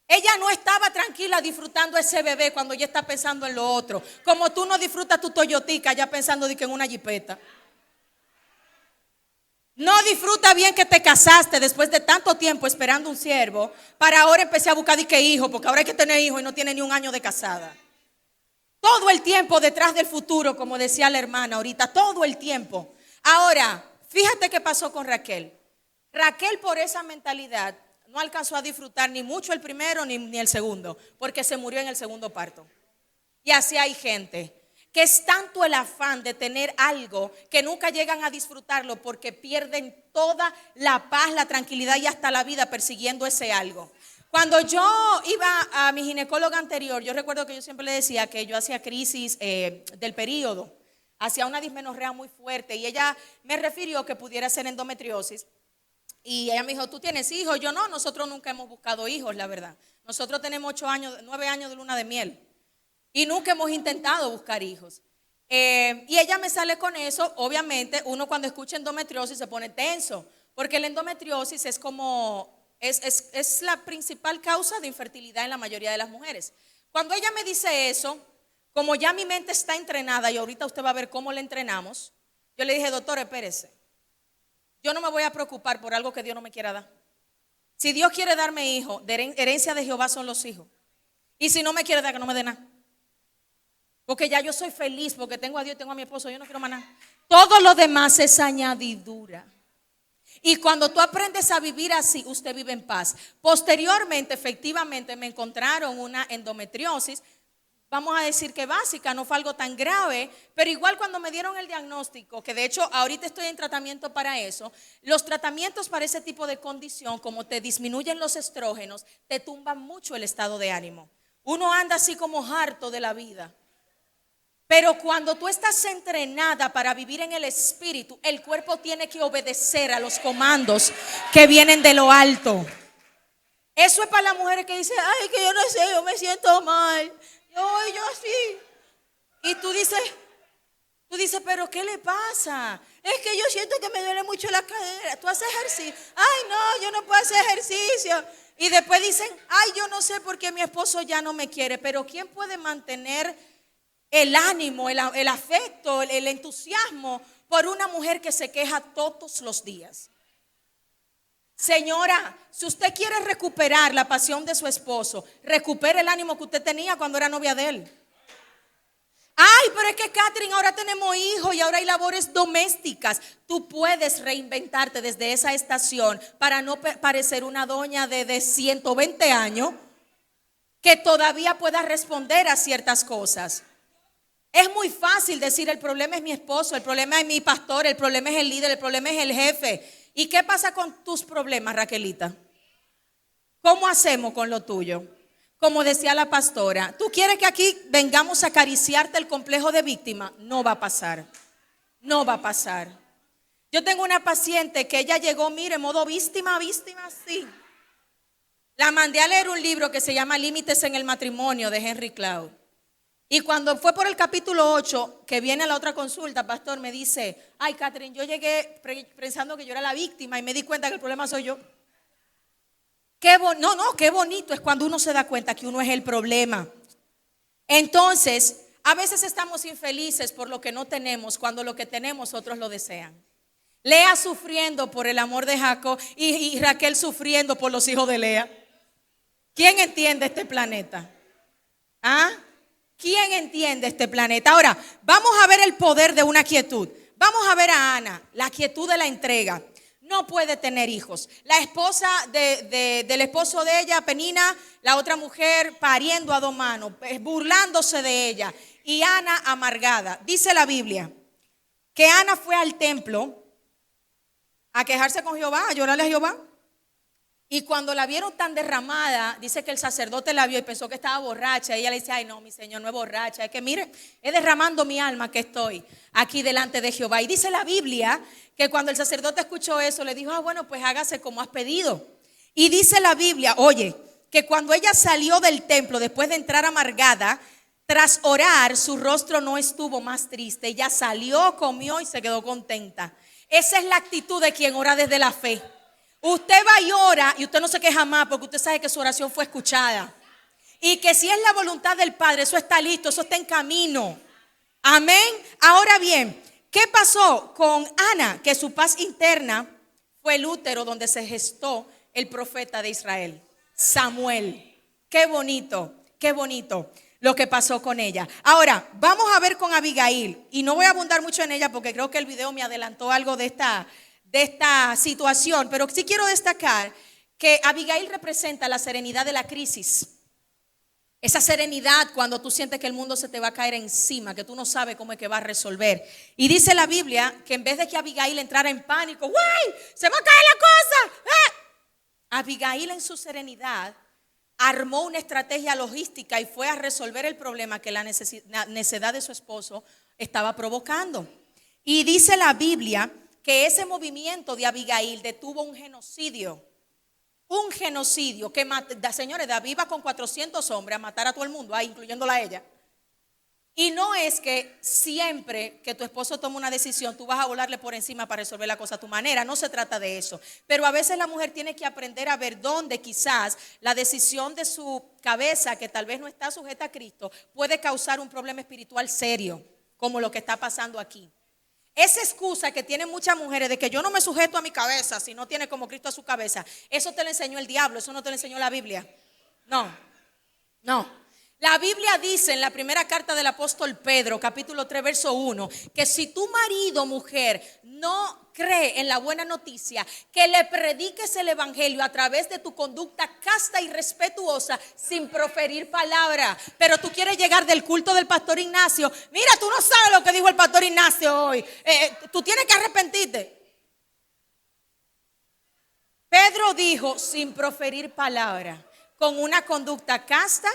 Ella no estaba tranquila disfrutando ese bebé cuando ella está pensando en lo otro. Como tú no disfrutas tu Toyotica ya pensando de que en una jipeta. No disfruta bien que te casaste después de tanto tiempo esperando un siervo, para ahora empecé a buscar de qué hijo, porque ahora hay que tener hijo y no tiene ni un año de casada. Todo el tiempo detrás del futuro, como decía la hermana ahorita, todo el tiempo. Ahora, fíjate qué pasó con Raquel. Raquel, por esa mentalidad, no alcanzó a disfrutar ni mucho el primero ni el segundo, porque se murió en el segundo parto. Y así hay gente que es tanto el afán de tener algo que nunca llegan a disfrutarlo porque pierden toda la paz, la tranquilidad y hasta la vida persiguiendo ese algo. Cuando yo iba a mi ginecóloga anterior, yo recuerdo que yo siempre le decía que yo hacía crisis del periodo, hacía una dismenorrea muy fuerte y ella me refirió que pudiera ser endometriosis. Y ella me dijo, ¿tú tienes hijos? Yo no, nosotros nunca hemos buscado hijos, la verdad. Nosotros tenemos 9 años de luna de miel y nunca hemos intentado buscar hijos. Y ella me sale con eso. Obviamente uno cuando escucha endometriosis se pone tenso, porque la endometriosis es es la principal causa de infertilidad en la mayoría de las mujeres. Cuando ella me dice eso, como ya mi mente está entrenada y ahorita usted va a ver cómo la entrenamos, yo le dije, doctor, espérese, yo no me voy a preocupar por algo que Dios no me quiera dar. Si Dios quiere darme hijos, herencia de Jehová son los hijos. Y si no me quiere dar, que no me dé nada. Porque ya yo soy feliz, porque tengo a Dios, tengo a mi esposo, yo no quiero más nada. Todo lo demás es añadidura. Y cuando tú aprendes a vivir así, usted vive en paz. Posteriormente, efectivamente, me encontraron una endometriosis. Vamos a decir que básica, no fue algo tan grave, pero igual cuando me dieron el diagnóstico, que de hecho ahorita estoy en tratamiento para eso, los tratamientos para ese tipo de condición, como te disminuyen los estrógenos, te tumban mucho el estado de ánimo. Uno anda así como harto de la vida. Pero cuando tú estás entrenada para vivir en el espíritu, el cuerpo tiene que obedecer a los comandos que vienen de lo alto. Eso es para las mujeres que dicen, ay, que yo no sé, yo me siento mal. Yo sí. Y tú dices, pero ¿qué le pasa? Es que yo siento que me duele mucho la cadera. Tú haces ejercicio. Ay, no, yo no puedo hacer ejercicio. Y después dicen, ay, yo no sé por qué mi esposo ya no me quiere. Pero ¿quién puede mantener el ánimo, el afecto, el entusiasmo por una mujer que se queja todos los días? Señora, si usted quiere recuperar la pasión de su esposo, recupere el ánimo que usted tenía cuando era novia de él. Ay, pero es que Catherine, ahora tenemos hijos y ahora hay labores domésticas. Tú puedes reinventarte desde esa estación para no parecer una doña de 120 años que todavía pueda responder a ciertas cosas. Es muy fácil decir, el problema es mi esposo, el problema es mi pastor, el problema es el líder, el problema es el jefe. ¿Y qué pasa con tus problemas, Raquelita? ¿Cómo hacemos con lo tuyo? Como decía la pastora, ¿tú quieres que aquí vengamos a acariciarte el complejo de víctima? No va a pasar, no va a pasar. Yo tengo una paciente que ella llegó, mire, en modo víctima, sí. La mandé a leer un libro que se llama Límites en el matrimonio de Henry Cloud. Y cuando fue por el capítulo 8, que viene a la otra consulta, pastor, me dice, ay, Catherine, yo llegué pensando que yo era la víctima y me di cuenta que el problema soy yo. Qué bonito es cuando uno se da cuenta que uno es el problema. Entonces, a veces estamos infelices por lo que no tenemos, cuando lo que tenemos otros lo desean. Lea sufriendo por el amor de Jacob y Raquel sufriendo por los hijos de Lea. ¿Quién entiende este planeta? ¿Ah? ¿Quién entiende este planeta? Ahora, vamos a ver el poder de una quietud. Vamos a ver a Ana, la quietud de la entrega. No puede tener hijos. La esposa del esposo de ella, Penina, la otra mujer pariendo a 2 manos, burlándose de ella. Y Ana amargada. Dice la Biblia que Ana fue al templo a quejarse con Jehová, a llorarle a Jehová. Y cuando la vieron tan derramada, dice que el sacerdote la vio y pensó que estaba borracha. Y ella le dice, ay no, mi señor, no es borracha. Es que mire, es derramando mi alma que estoy aquí delante de Jehová. Y dice la Biblia que cuando el sacerdote escuchó eso, le dijo, bueno, pues hágase como has pedido. Y dice la Biblia, oye, que cuando ella salió del templo, después de entrar amargada, tras orar, su rostro no estuvo más triste. Ella salió, comió y se quedó contenta. Esa es la actitud de quien ora desde la fe. Usted va y ora y usted no se queja más porque usted sabe que su oración fue escuchada. Y que si es la voluntad del Padre, eso está listo, eso está en camino. Amén. Ahora bien, ¿qué pasó con Ana? Que su paz interna fue el útero donde se gestó el profeta de Israel, Samuel. Qué bonito lo que pasó con ella. Ahora, vamos a ver con Abigail. Y no voy a abundar mucho en ella porque creo que el video me adelantó algo de esta situación, pero sí quiero destacar que Abigail representa la serenidad de la crisis. Esa serenidad cuando tú sientes que el mundo se te va a caer encima, que tú no sabes cómo es que va a resolver. Y dice la Biblia que en vez de que Abigail entrara en pánico, ¡guay! ¡Se va a caer la cosa! Abigail en su serenidad armó una estrategia logística y fue a resolver el problema que la necedad de su esposo estaba provocando. Y dice la Biblia que ese movimiento de Abigail detuvo un genocidio. Un genocidio que, señores, David iba con 400 hombres a matar a todo el mundo, incluyéndola a ella. Y no es que siempre que tu esposo toma una decisión, tú vas a volarle por encima para resolver la cosa a tu manera. No se trata de eso. Pero a veces la mujer tiene que aprender a ver dónde quizás la decisión de su cabeza, que tal vez no está sujeta a Cristo, puede causar un problema espiritual serio, como lo que está pasando aquí. Esa excusa que tienen muchas mujeres de que yo no me sujeto a mi cabeza si no tiene como Cristo a su cabeza, eso te lo enseñó el diablo, eso no te lo enseñó la Biblia. No. La Biblia dice en la primera carta del apóstol Pedro, capítulo 3, verso 1, que si tu marido, mujer, no cree en la buena noticia, que le prediques el evangelio a través de tu conducta casta y respetuosa, sin proferir palabra. Pero tú quieres llegar del culto del pastor Ignacio. Mira, tú no sabes lo que dijo el pastor Ignacio hoy. Tú tienes que arrepentirte. Pedro dijo sin proferir palabra, con una conducta casta,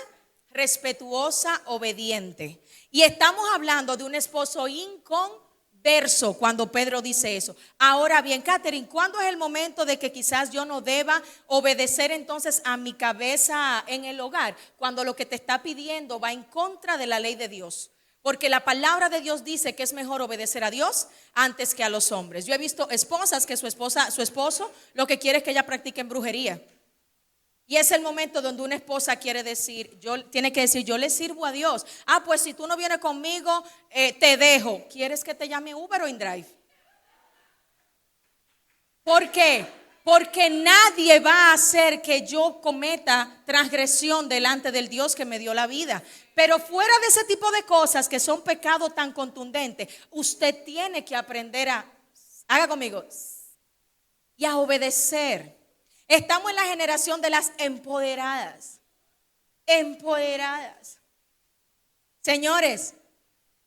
respetuosa, obediente. Y estamos hablando de un esposo inconverso cuando Pedro dice eso. Ahora bien, Catherine, ¿cuándo es el momento de que quizás yo no deba obedecer entonces a mi cabeza en el hogar? Cuando lo que te está pidiendo va en contra de la ley de Dios. Porque la palabra de Dios dice que es mejor obedecer a Dios antes que a los hombres. Yo he visto esposas que su esposo lo que quiere es que ella practique en brujería. Y es el momento donde una esposa tiene que decir, yo le sirvo a Dios. Pues si tú no vienes conmigo, te dejo. ¿Quieres que te llame Uber o InDrive? ¿Por qué? Porque nadie va a hacer que yo cometa transgresión delante del Dios que me dio la vida. Pero fuera de ese tipo de cosas que son pecados tan contundentes, usted tiene que aprender haga conmigo, y a obedecer. Estamos en la generación de las empoderadas. Empoderadas. Señores,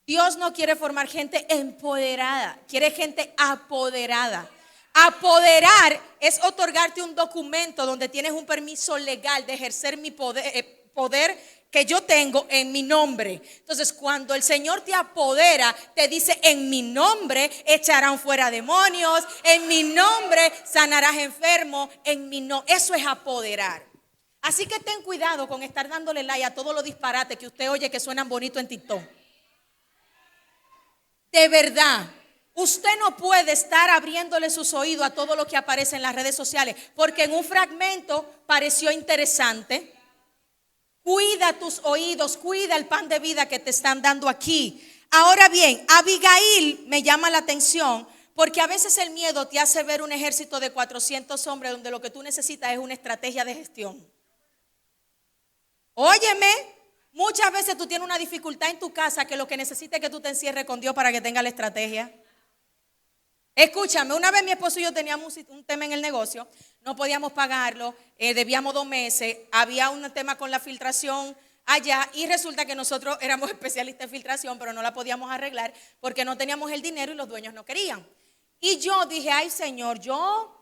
Dios no quiere formar gente empoderada, quiere gente apoderada. Apoderar es otorgarte un documento donde tienes un permiso legal de ejercer mi poder que yo tengo en mi nombre. Entonces, cuando el Señor te apodera, te dice, en mi nombre echarán fuera demonios, en mi nombre sanarás enfermos, eso es apoderar. Así que ten cuidado con estar dándole like a todos los disparates que usted oye que suenan bonitos en TikTok. De verdad, usted no puede estar abriéndole sus oídos a todo lo que aparece en las redes sociales, porque en un fragmento pareció interesante. Cuida tus oídos, cuida el pan de vida que te están dando aquí. Ahora bien, Abigail me llama la atención porque a veces el miedo te hace ver un ejército de 400 hombres donde lo que tú necesitas es una estrategia de gestión. Óyeme, muchas veces tú tienes una dificultad en tu casa que lo que necesitas es que tú te encierres con Dios para que tenga la estrategia. Escúchame, una vez mi esposo y yo teníamos un tema en el negocio, no podíamos pagarlo, debíamos 2 meses, había un tema con la filtración allá y resulta que nosotros éramos especialistas en filtración, pero no la podíamos arreglar porque no teníamos el dinero y los dueños no querían. Y yo dije, ay Señor, yo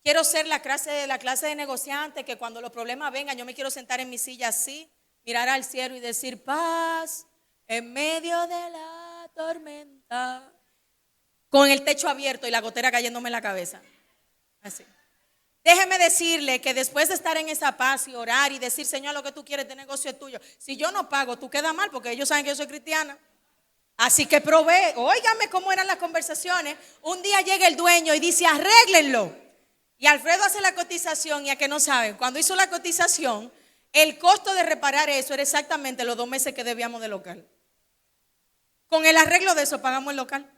quiero ser la clase de negociante que cuando los problemas vengan yo me quiero sentar en mi silla así, mirar al cielo y decir paz en medio de la tormenta. Con el techo abierto y la gotera cayéndome en la cabeza. Así. Déjeme decirle que después de estar en esa paz y orar y decir, Señor, lo que tú quieres, este negocio es tuyo. Si yo no pago, tú quedas mal porque ellos saben que yo soy cristiana. Así que probé. Óigame cómo eran las conversaciones. Un día llega el dueño y dice, arréglenlo. Y Alfredo hace la cotización y a que no saben, cuando hizo la cotización, el costo de reparar eso era exactamente los 2 meses que debíamos de local. Con el arreglo de eso pagamos el local.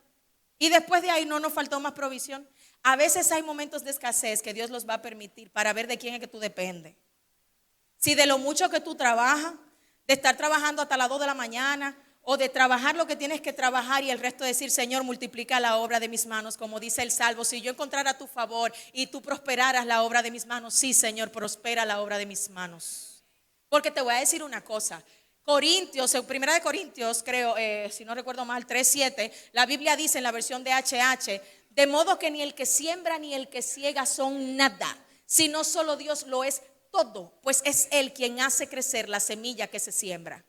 Y después de ahí no nos faltó más provisión. A veces hay momentos de escasez que Dios los va a permitir para ver de quién es que tú dependes. Si de lo mucho que tú trabajas, de estar trabajando hasta las 2 de la mañana, o de trabajar lo que tienes que trabajar y el resto decir, Señor, multiplica la obra de mis manos, como dice el Salmo. Si yo encontrara tu favor y tú prosperaras la obra de mis manos, sí, Señor, prospera la obra de mis manos. Porque te voy a decir una cosa. Corintios, en Primera de Corintios, creo, si no recuerdo mal, 3:7, la Biblia dice en la versión de HH, de modo que ni el que siembra ni el que ciega son nada, sino solo Dios lo es todo, pues es Él quien hace crecer la semilla que se siembra.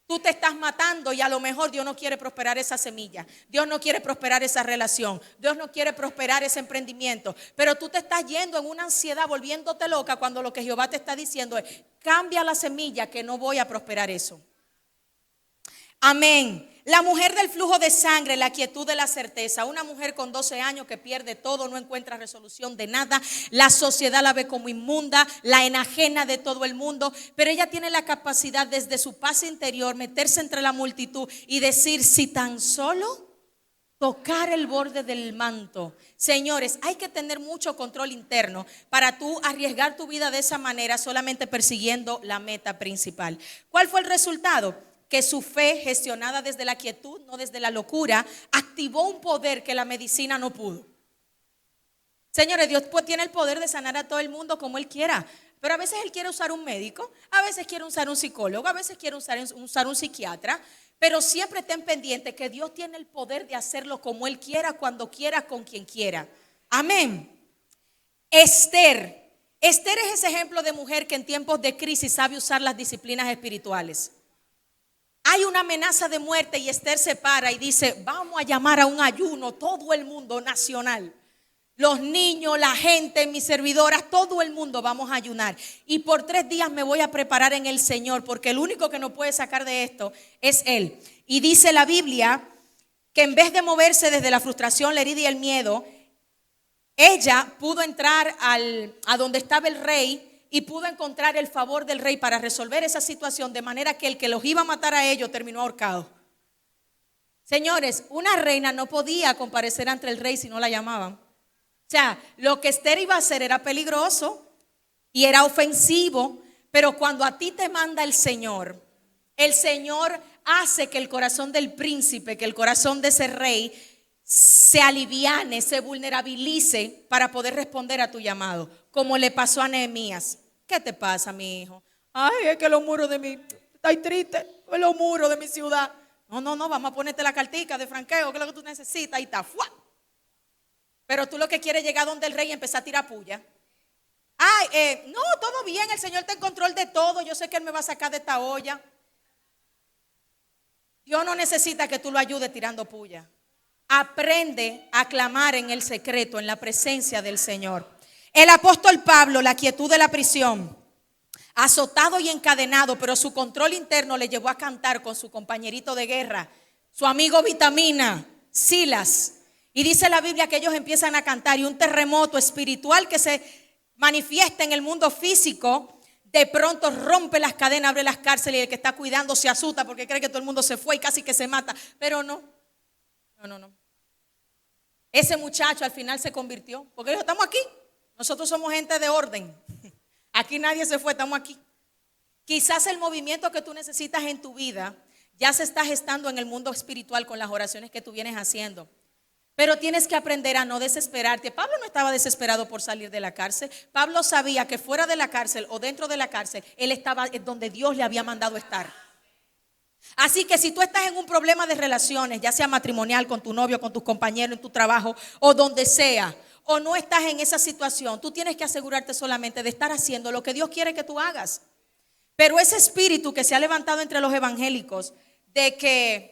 Tú te estás matando y a lo mejor Dios no quiere prosperar esa semilla. Dios no quiere prosperar esa relación. Dios no quiere prosperar ese emprendimiento. Pero tú te estás yendo en una ansiedad, volviéndote loca, cuando lo que Jehová te está diciendo es: cambia la semilla, que no voy a prosperar eso. Amén. La mujer del flujo de sangre, la quietud de la certeza. Una mujer con 12 años que pierde todo, no encuentra resolución de nada. La sociedad la ve como inmunda, la enajena de todo el mundo. Pero ella tiene la capacidad desde su paz interior meterse entre la multitud y decir: si tan solo tocar el borde del manto. Señores, hay que tener mucho control interno para tú arriesgar tu vida de esa manera, solamente persiguiendo la meta principal. ¿Cuál fue el resultado? Que su fe, gestionada desde la quietud, no desde la locura, activó un poder que la medicina no pudo. Señores, Dios tiene el poder de sanar a todo el mundo como Él quiera. Pero a veces Él quiere usar un médico, a veces quiere usar un psicólogo, a veces quiere usar un psiquiatra. Pero siempre estén pendientes que Dios tiene el poder de hacerlo como Él quiera, cuando quiera, con quien quiera. Amén. Esther es ese ejemplo de mujer que en tiempos de crisis sabe usar las disciplinas espirituales. Hay una amenaza de muerte y Esther se para y dice: vamos a llamar a un ayuno, todo el mundo nacional. Los niños, la gente, mis servidoras, todo el mundo vamos a ayunar. Y por 3 días me voy a preparar en el Señor, porque el único que nos puede sacar de esto es Él. Y dice la Biblia que en vez de moverse desde la frustración, la herida y el miedo, ella pudo entrar a donde estaba el rey y pudo encontrar el favor del rey para resolver esa situación, de manera que el que los iba a matar a ellos terminó ahorcado. Señores, una reina no podía comparecer ante el rey si no la llamaban. O sea, lo que Esther iba a hacer era peligroso y era ofensivo, pero cuando a ti te manda el Señor hace que el corazón del príncipe, que el corazón de ese rey se aliviane, se vulnerabilice para poder responder a tu llamado, como le pasó a Nehemías. ¿Qué te pasa, mi hijo? Ay, es que los muros de mi, estoy triste, los muros de mi ciudad. No, vamos a ponerte la cartica de franqueo, que es lo que tú necesitas, y está, ¡fua! Pero tú lo que quieres es llegar donde el rey y empezar a tirar puya. Ay, no, todo bien, el Señor está en control de todo, yo sé que Él me va a sacar de esta olla. Dios no necesita que tú lo ayudes tirando puya. Aprende a clamar en el secreto, en la presencia del Señor. El apóstol Pablo, la quietud de la prisión, azotado y encadenado, pero su control interno le llevó a cantar con su compañerito de guerra, su amigo Vitamina, Silas. Y dice la Biblia que ellos empiezan a cantar y un terremoto espiritual que se manifiesta en el mundo físico, de pronto rompe las cadenas, abre las cárceles, y el que está cuidando se asusta porque cree que todo el mundo se fue y casi que se mata. Pero no. Ese muchacho al final se convirtió, porque dijo: estamos aquí, nosotros somos gente de orden, aquí nadie se fue, estamos aquí. Quizás el movimiento que tú necesitas en tu vida ya se está gestando en el mundo espiritual con las oraciones que tú vienes haciendo. Pero tienes que aprender a no desesperarte. Pablo no estaba desesperado por salir de la cárcel. Pablo sabía que fuera de la cárcel o dentro de la cárcel, él estaba donde Dios le había mandado estar. Así que si tú estás en un problema de relaciones, ya sea matrimonial, con tu novio, con tus compañeros, en tu trabajo o donde sea, o no estás en esa situación, tú tienes que asegurarte solamente de estar haciendo lo que Dios quiere que tú hagas. Pero ese espíritu que se ha levantado entre los evangélicos de que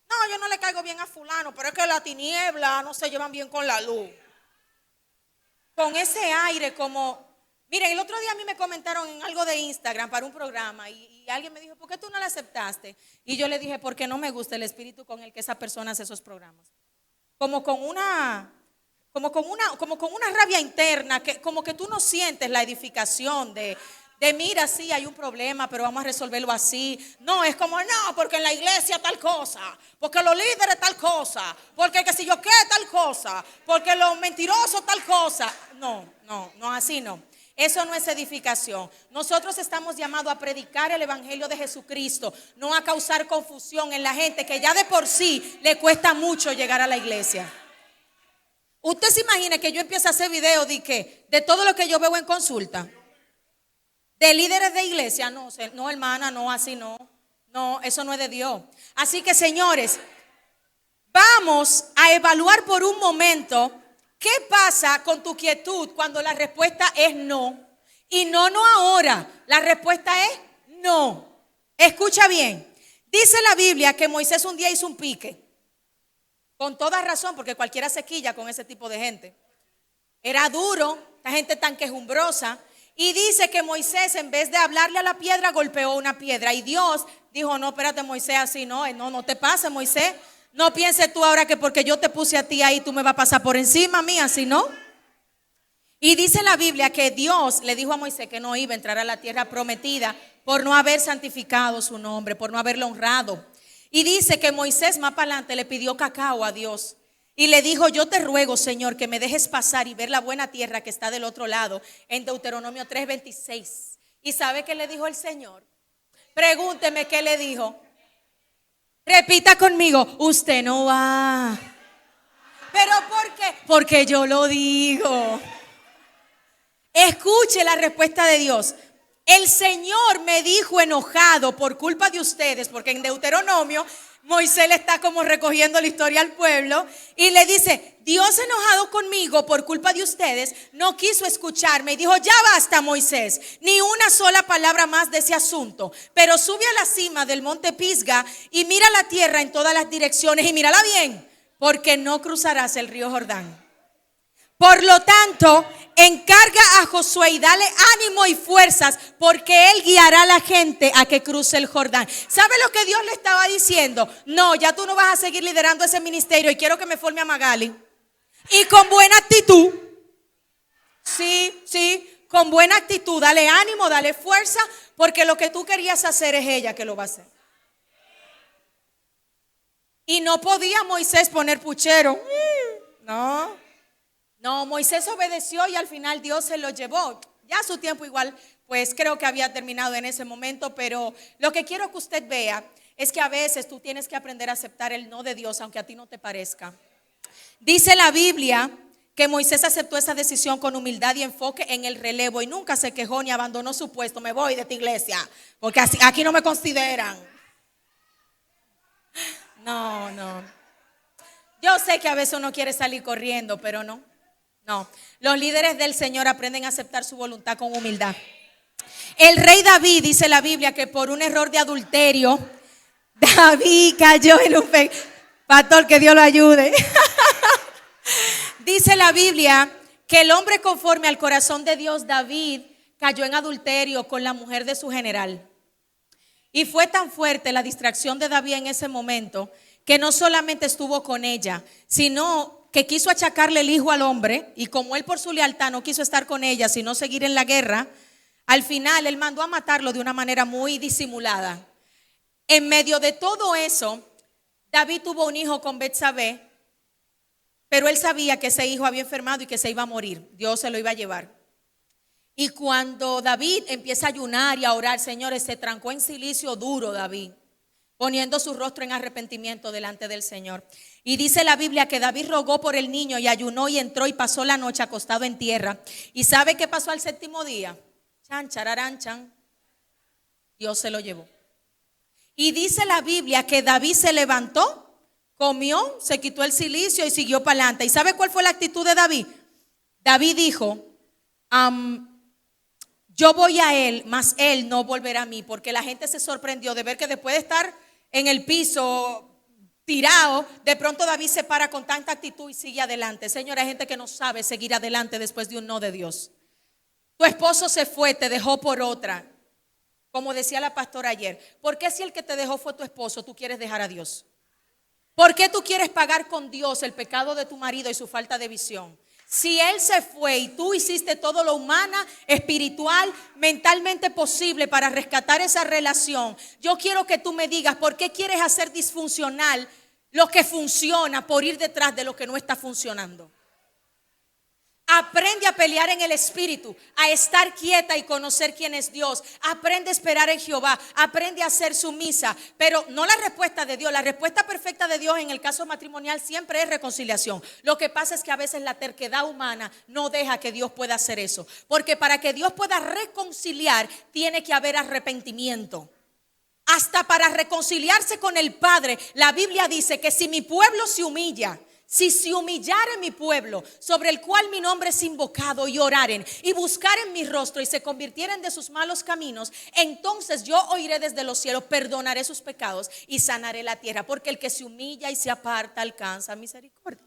no, yo no le caigo bien a fulano, pero es que la tiniebla no se llevan bien con la luz. Con ese aire como... Miren, el otro día a mí me comentaron en algo de Instagram para un programa y alguien me dijo: ¿por qué tú no la aceptaste? Y yo le dije: porque no me gusta el espíritu con el que esa persona hace esos programas. Como con una rabia interna, que como que tú no sientes la edificación de mira, sí, hay un problema, pero vamos a resolverlo así. No, es como: no, porque en la iglesia tal cosa, porque los líderes tal cosa, porque que si yo qué tal cosa, porque los mentirosos tal cosa. No, así no. Eso no es edificación. Nosotros estamos llamados a predicar el evangelio de Jesucristo, no a causar confusión en la gente que ya de por sí le cuesta mucho llegar a la iglesia. Usted se imagina que yo empiece a hacer videos de todo lo que yo veo en consulta. De líderes de iglesia, no, no hermana, no, así no. No, eso no es de Dios. Así que señores, vamos a evaluar por un momento qué pasa con tu quietud cuando la respuesta es no. Y no, no ahora. La respuesta es no. Escucha bien. Dice la Biblia que Moisés un día hizo un pique. Con toda razón, porque cualquiera se quilla con ese tipo de gente. Era duro, la gente tan quejumbrosa. Y dice que Moisés, en vez de hablarle a la piedra, golpeó una piedra. Y Dios dijo, no, espérate Moisés, así no te pases Moisés. No pienses tú ahora que porque yo te puse a ti ahí, tú me vas a pasar por encima mía, así no. Y dice la Biblia que Dios le dijo a Moisés que no iba a entrar a la tierra prometida por no haber santificado su nombre, por no haberlo honrado. Y dice que Moisés más para adelante le pidió cacao a Dios. Y le dijo, yo te ruego, Señor, que me dejes pasar y ver la buena tierra que está del otro lado, en Deuteronomio 3:26. ¿Y sabe qué le dijo el Señor? Pregúnteme qué le dijo. Repita conmigo, usted no va. ¿Pero por qué? Porque yo lo digo. Escuche la respuesta de Dios. El Señor me dijo enojado por culpa de ustedes, porque en Deuteronomio Moisés le está como recogiendo la historia al pueblo y le dice, Dios enojado conmigo por culpa de ustedes no quiso escucharme y dijo, ya basta Moisés, ni una sola palabra más de ese asunto, pero sube a la cima del monte Pisga y mira la tierra en todas las direcciones y mírala bien, porque no cruzarás el río Jordán. Por lo tanto, encarga a Josué y dale ánimo y fuerzas, porque él guiará a la gente a que cruce el Jordán. ¿Sabe lo que Dios le estaba diciendo? No, ya tú no vas a seguir liderando ese ministerio y quiero que me forme a Magali. Y con buena actitud. Sí, con buena actitud. Dale ánimo, dale fuerza, porque lo que tú querías hacer es ella que lo va a hacer. Y no podía Moisés poner puchero. No, Moisés obedeció y al final Dios se lo llevó. Ya su tiempo igual, pues creo que había terminado en ese momento, pero lo que quiero que usted vea es que a veces tú tienes que aprender a aceptar el no de Dios, aunque a ti no te parezca. Dice la Biblia que Moisés aceptó esa decisión con humildad y enfoque en el relevo y nunca se quejó ni abandonó su puesto. Me voy de esta iglesia, porque aquí no me consideran. No. Yo sé que a veces uno quiere salir corriendo, pero no. Los líderes del Señor aprenden a aceptar su voluntad con humildad. El rey David, dice la Biblia, que por un error de adulterio, David cayó en un pecado. Pastor, que Dios lo ayude. Dice la Biblia que el hombre conforme al corazón de Dios, David, cayó en adulterio con la mujer de su general. Y fue tan fuerte la distracción de David en ese momento que no solamente estuvo con ella, sino que quiso achacarle el hijo al hombre, y como él por su lealtad no quiso estar con ella sino seguir en la guerra, al final él mandó a matarlo de una manera muy disimulada. En medio de todo eso, David tuvo un hijo con Betsabé, pero él sabía que ese hijo había enfermado y que se iba a morir. Dios se lo iba a llevar. Y cuando David empieza a ayunar y a orar, señores, se trancó en silicio duro David, poniendo su rostro en arrepentimiento delante del Señor. Y dice la Biblia que David rogó por el niño y ayunó y entró y pasó la noche acostado en tierra. ¿Y sabe qué pasó al séptimo día? Chan, chararán, chan. Dios se lo llevó. Y dice la Biblia que David se levantó, comió, se quitó el cilicio y siguió para adelante. ¿Y sabe cuál fue la actitud de David? David dijo, yo voy a él, mas él no volverá a mí, porque la gente se sorprendió de ver que después de estar en el piso tirado, de pronto David se para con tanta actitud y sigue adelante. Señora, hay gente que no sabe seguir adelante después de un no de Dios. Tu esposo se fue, te dejó por otra. Como decía la pastora ayer, ¿por qué si el que te dejó fue tu esposo, tú quieres dejar a Dios? ¿Por qué tú quieres pagar con Dios el pecado de tu marido y su falta de visión? Si él se fue y tú hiciste todo lo humana, espiritual, mentalmente posible para rescatar esa relación, yo quiero que tú me digas por qué quieres hacer disfuncional lo que funciona por ir detrás de lo que no está funcionando. Aprende a pelear en el espíritu, a estar quieta y conocer quién es Dios. Aprende a esperar en Jehová, aprende a ser sumisa. Pero no la respuesta de Dios, la respuesta perfecta de Dios en el caso matrimonial siempre es reconciliación. Lo que pasa es que a veces la terquedad humana no deja que Dios pueda hacer eso. Porque para que Dios pueda reconciliar tiene que haber arrepentimiento. Hasta para reconciliarse con el Padre, la Biblia dice que si mi pueblo se humilla, si se humillare mi pueblo, sobre el cual mi nombre es invocado, y oraren y buscaren mi rostro y se convirtieren de sus malos caminos, entonces yo oiré desde los cielos, perdonaré sus pecados y sanaré la tierra. Porque el que se humilla y se aparta alcanza misericordia.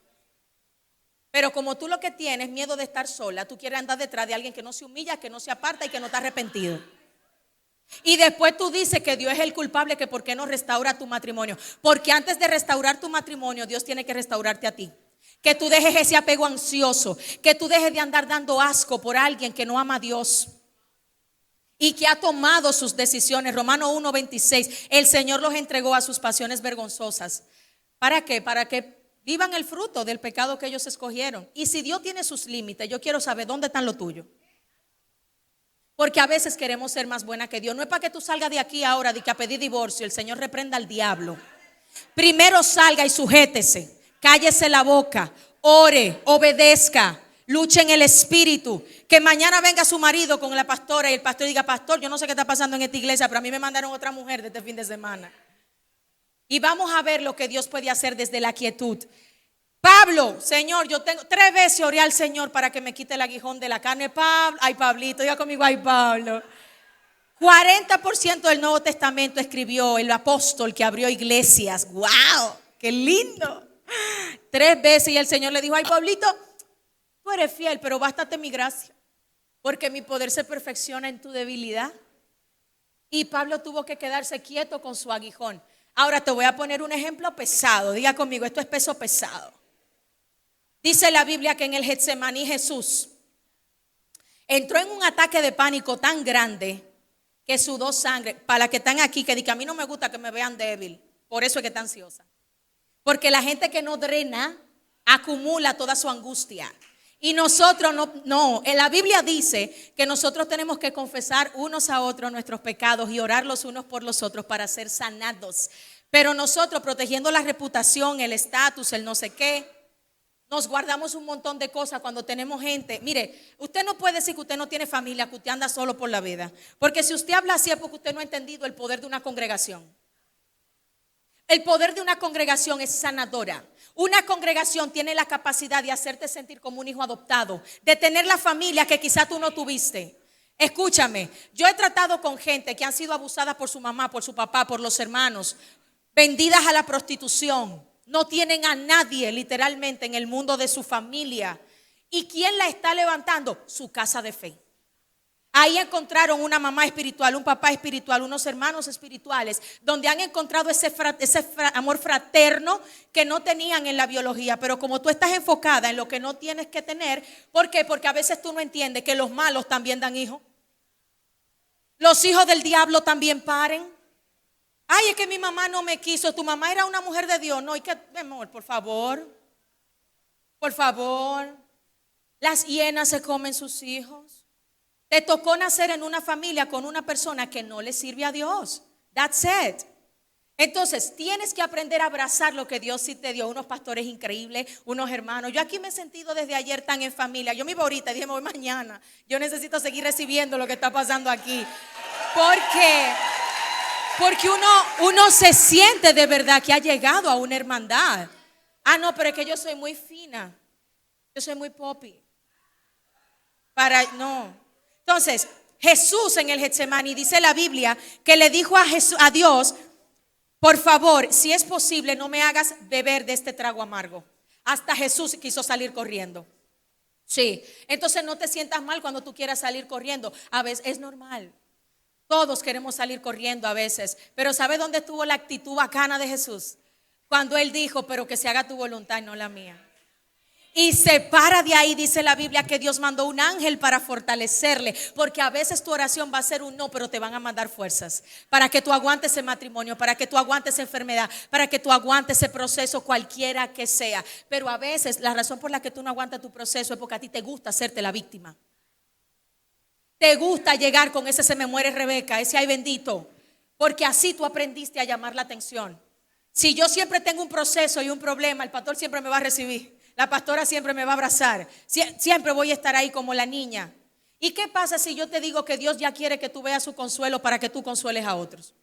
Pero como tú lo que tienes miedo de estar sola, tú quieres andar detrás de alguien que no se humilla, que no se aparta y que no está arrepentido. Y después tú dices que Dios es el culpable, que por qué no restaura tu matrimonio. Porque antes de restaurar tu matrimonio, Dios tiene que restaurarte a ti. Que tú dejes ese apego ansioso, que tú dejes de andar dando asco por alguien que no ama a Dios y que ha tomado sus decisiones. Romanos 1:26, el Señor los entregó a sus pasiones vergonzosas. ¿Para qué? Para que vivan el fruto del pecado que ellos escogieron. Y si Dios tiene sus límites, yo quiero saber dónde están los tuyos. Porque a veces queremos ser más buena que Dios. No es para que tú salgas de aquí ahora de que a pedir divorcio. El Señor reprenda al diablo. Primero salga y sujétese. Cállese la boca. Ore, obedezca. Luche en el espíritu. Que mañana venga su marido con la pastora y el pastor diga: pastor, yo no sé qué está pasando en esta iglesia, pero a mí me mandaron otra mujer de este fin de semana. Y vamos a ver lo que Dios puede hacer desde la quietud. Pablo, Señor, yo tengo 3 veces oré al Señor para que me quite el aguijón de la carne. Pablo, ay Pablito, diga conmigo, ay Pablo. 40% del Nuevo Testamento escribió el apóstol que abrió iglesias. ¡Wow! ¡Qué lindo! 3 veces y el Señor le dijo: ay Pablito, tú eres fiel, pero bástate mi gracia, porque mi poder se perfecciona en tu debilidad. Y Pablo tuvo que quedarse quieto con su aguijón. Ahora te voy a poner un ejemplo pesado. Diga conmigo, esto es peso pesado. Dice la Biblia que en el Getsemaní Jesús entró en un ataque de pánico tan grande que sudó sangre. Para las que están aquí, que digan: a mí no me gusta que me vean débil, por eso es que está ansiosa. Porque la gente que no drena acumula toda su angustia. Y nosotros no. En la Biblia dice que nosotros tenemos que confesar unos a otros nuestros pecados y orar los unos por los otros para ser sanados. Pero nosotros, protegiendo la reputación, el estatus, el no sé qué, nos guardamos un montón de cosas cuando tenemos gente. Mire, usted no puede decir que usted no tiene familia, que usted anda solo por la vida. Porque si usted habla así es porque usted no ha entendido el poder de una congregación. El poder de una congregación es sanadora. Una congregación tiene la capacidad de hacerte sentir como un hijo adoptado, de tener la familia que quizá tú no tuviste. Escúchame, yo he tratado con gente que han sido abusadas por su mamá, por su papá, por los hermanos, vendidas a la prostitución. No tienen a nadie literalmente en el mundo de su familia. ¿Y quién la está levantando? Su casa de fe. Ahí encontraron una mamá espiritual, un papá espiritual, unos hermanos espirituales, donde han encontrado ese amor fraterno que no tenían en la biología. Pero como tú estás enfocada en lo que no tienes que tener, ¿por qué? Porque a veces tú no entiendes que los malos también dan hijos. Los hijos del diablo también paren. Ay, es que mi mamá no me quiso. Tu mamá era una mujer de Dios. No, y que, mi amor, por favor. Por favor. Las hienas se comen sus hijos. Te tocó nacer en una familia con una persona que no le sirve a Dios. That's it. Entonces tienes que aprender a abrazar lo que Dios sí te dio. Unos pastores increíbles, unos hermanos. Yo aquí me he sentido desde ayer tan en familia. Yo me iba ahorita y dije: me voy mañana. Yo necesito seguir recibiendo lo que está pasando aquí. Porque uno se siente de verdad que ha llegado a una hermandad. Ah, no, pero es que yo soy muy fina. Yo soy muy poppy. No. Entonces, Jesús en el Getsemaní, dice la Biblia, que le dijo a Dios: por favor, si es posible, no me hagas beber de este trago amargo. Hasta Jesús quiso salir corriendo. Sí, entonces no te sientas mal cuando tú quieras salir corriendo. A veces es normal. Todos queremos salir corriendo a veces. Pero ¿sabe dónde estuvo la actitud bacana de Jesús? Cuando Él dijo: pero que se haga tu voluntad y no la mía. Y se para de ahí, dice la Biblia, que Dios mandó un ángel para fortalecerle, porque a veces tu oración va a ser un no, pero te van a mandar fuerzas para que tú aguantes ese matrimonio, para que tú aguantes esa enfermedad, para que tú aguantes ese proceso cualquiera que sea. Pero a veces la razón por la que tú no aguantas tu proceso es porque a ti te gusta hacerte la víctima. Te gusta llegar con ese se me muere Rebeca, ese ay bendito, porque así tú aprendiste a llamar la atención. Si yo siempre tengo un proceso y un problema, el pastor siempre me va a recibir. La pastora siempre me va a abrazar. Siempre voy a estar ahí como la niña. ¿Y qué pasa si yo te digo que Dios ya quiere que tú veas su consuelo para que tú consueles a otros?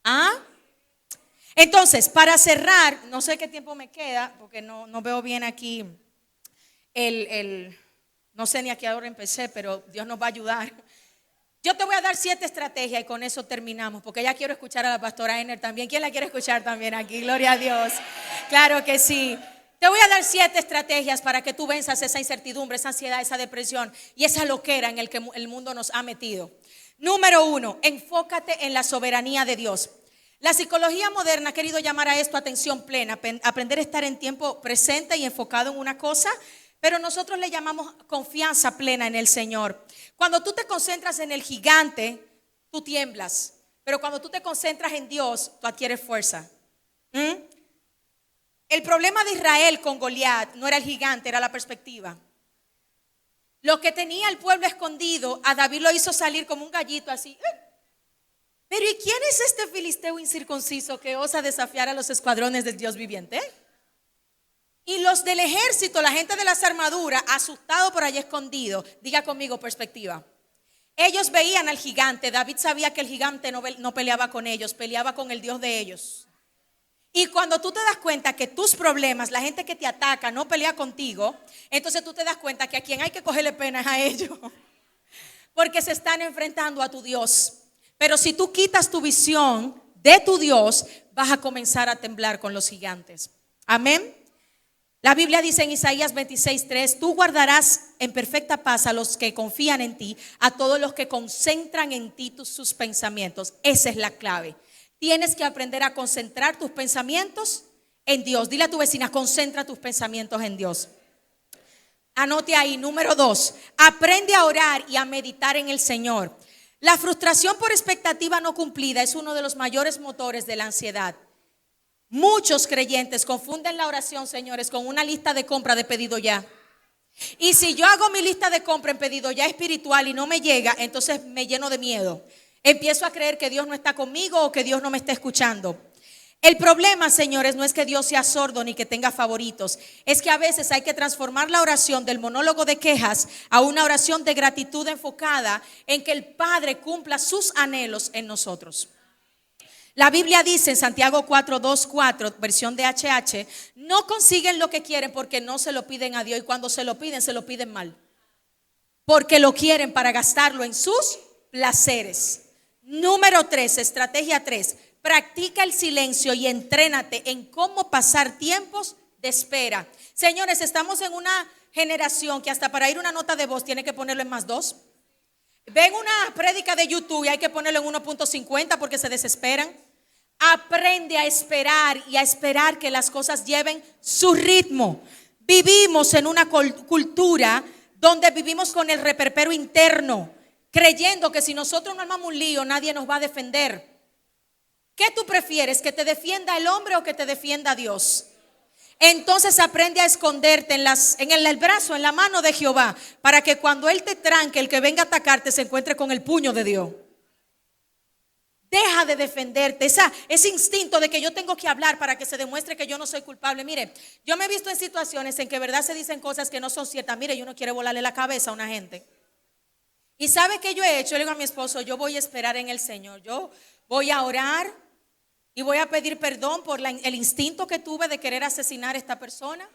¿Ah? Entonces, para cerrar, no sé qué tiempo me queda, porque no veo bien aquí no sé ni a qué hora empecé, pero Dios nos va a ayudar. Yo te voy a dar 7 estrategias y con eso terminamos, porque ya quiero escuchar a la pastora Ener también. ¿Quién la quiere escuchar también aquí? Gloria a Dios. Claro que sí. Te voy a dar 7 estrategias para que tú venzas esa incertidumbre, esa ansiedad, esa depresión y esa loquera en el que el mundo nos ha metido. Número 1, enfócate en la soberanía de Dios. La psicología moderna ha querido llamar a esto atención plena, aprender a estar en tiempo presente y enfocado en una cosa, pero nosotros le llamamos confianza plena en el Señor. Cuando tú te concentras en el gigante, tú tiemblas, pero cuando tú te concentras en Dios, tú adquieres fuerza. El problema de Israel con Goliat no era el gigante, era la perspectiva. Lo que tenía el pueblo escondido, a David lo hizo salir como un gallito así. Pero ¿y quién es este filisteo incircunciso que osa desafiar a los escuadrones del Dios viviente? Y los del ejército, la gente de las armaduras, asustados por allá escondido. Diga conmigo perspectiva. Ellos veían al gigante. David sabía que el gigante no peleaba con ellos, peleaba con el Dios de ellos. Y cuando tú te das cuenta que tus problemas, la gente que te ataca no pelea contigo, entonces tú te das cuenta que a quien hay que cogerle pena es a ellos, porque se están enfrentando a tu Dios. Pero si tú quitas tu visión de tu Dios, vas a comenzar a temblar con los gigantes. Amén. La Biblia dice en Isaías 26:3, tú guardarás en perfecta paz a los que confían en ti, a todos los que concentran en ti sus pensamientos. Esa es la clave. Tienes que aprender a concentrar tus pensamientos en Dios. Dile a tu vecina, concentra tus pensamientos en Dios. Anote ahí, número 2, aprende a orar y a meditar en el Señor. La frustración por expectativa no cumplida es uno de los mayores motores de la ansiedad. Muchos creyentes confunden la oración, señores, con una lista de compra de pedido ya. Y si yo hago mi lista de compra en pedido ya espiritual y no me llega, entonces me lleno de miedo. Empiezo a creer que Dios no está conmigo o que Dios no me está escuchando. El problema, señores, no es que Dios sea sordo ni que tenga favoritos. Es que a veces hay que transformar la oración del monólogo de quejas a una oración de gratitud enfocada en que el Padre cumpla sus anhelos en nosotros. La Biblia dice en Santiago 4:2-4, versión de HH, no consiguen lo que quieren porque no se lo piden a Dios. Y cuando se lo piden mal, porque lo quieren para gastarlo en sus placeres. Número 3, estrategia 3, practica el silencio y entrénate en cómo pasar tiempos de espera. Señores, estamos en una generación que hasta para ir una nota de voz tiene que ponerlo en +2. Ven una prédica de YouTube y hay que ponerlo en 1.50 porque se desesperan. Aprende a esperar y a esperar que las cosas lleven su ritmo. Vivimos en una cultura donde vivimos con el reperpero interno, creyendo que si nosotros no armamos un lío, nadie nos va a defender. ¿Qué tú prefieres? ¿Que te defienda el hombre o que te defienda Dios? Entonces aprende a esconderte en el brazo, en la mano de Jehová, para que cuando Él te tranque, el que venga a atacarte se encuentre con el puño de Dios. Deja de defenderte, ese instinto de que yo tengo que hablar para que se demuestre que yo no soy culpable. Mire, yo me he visto en situaciones en que verdad se dicen cosas que no son ciertas. Mire, yo no quiero volarle la cabeza a una gente. ¿Y sabe qué yo he hecho? Yo le digo a mi esposo, yo voy a esperar en el Señor. Yo voy a orar y voy a pedir perdón por el instinto que tuve de querer asesinar a esta persona.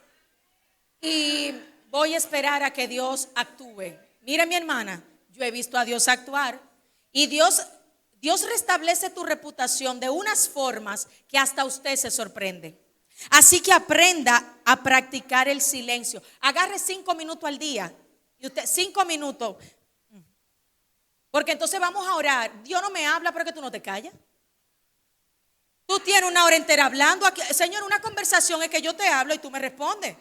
Y voy a esperar a que Dios actúe. Mire, mi hermana, yo he visto a Dios actuar. Y Dios restablece tu reputación de unas formas que hasta usted se sorprende. Así que aprenda a practicar el silencio. Agarre 5 minutos al día. Y usted, 5 minutos. Porque entonces vamos a orar. Dios no me habla porque tú no te callas. Tú tienes una hora entera hablando aquí. Señor, una conversación es que yo te hablo y tú me respondes.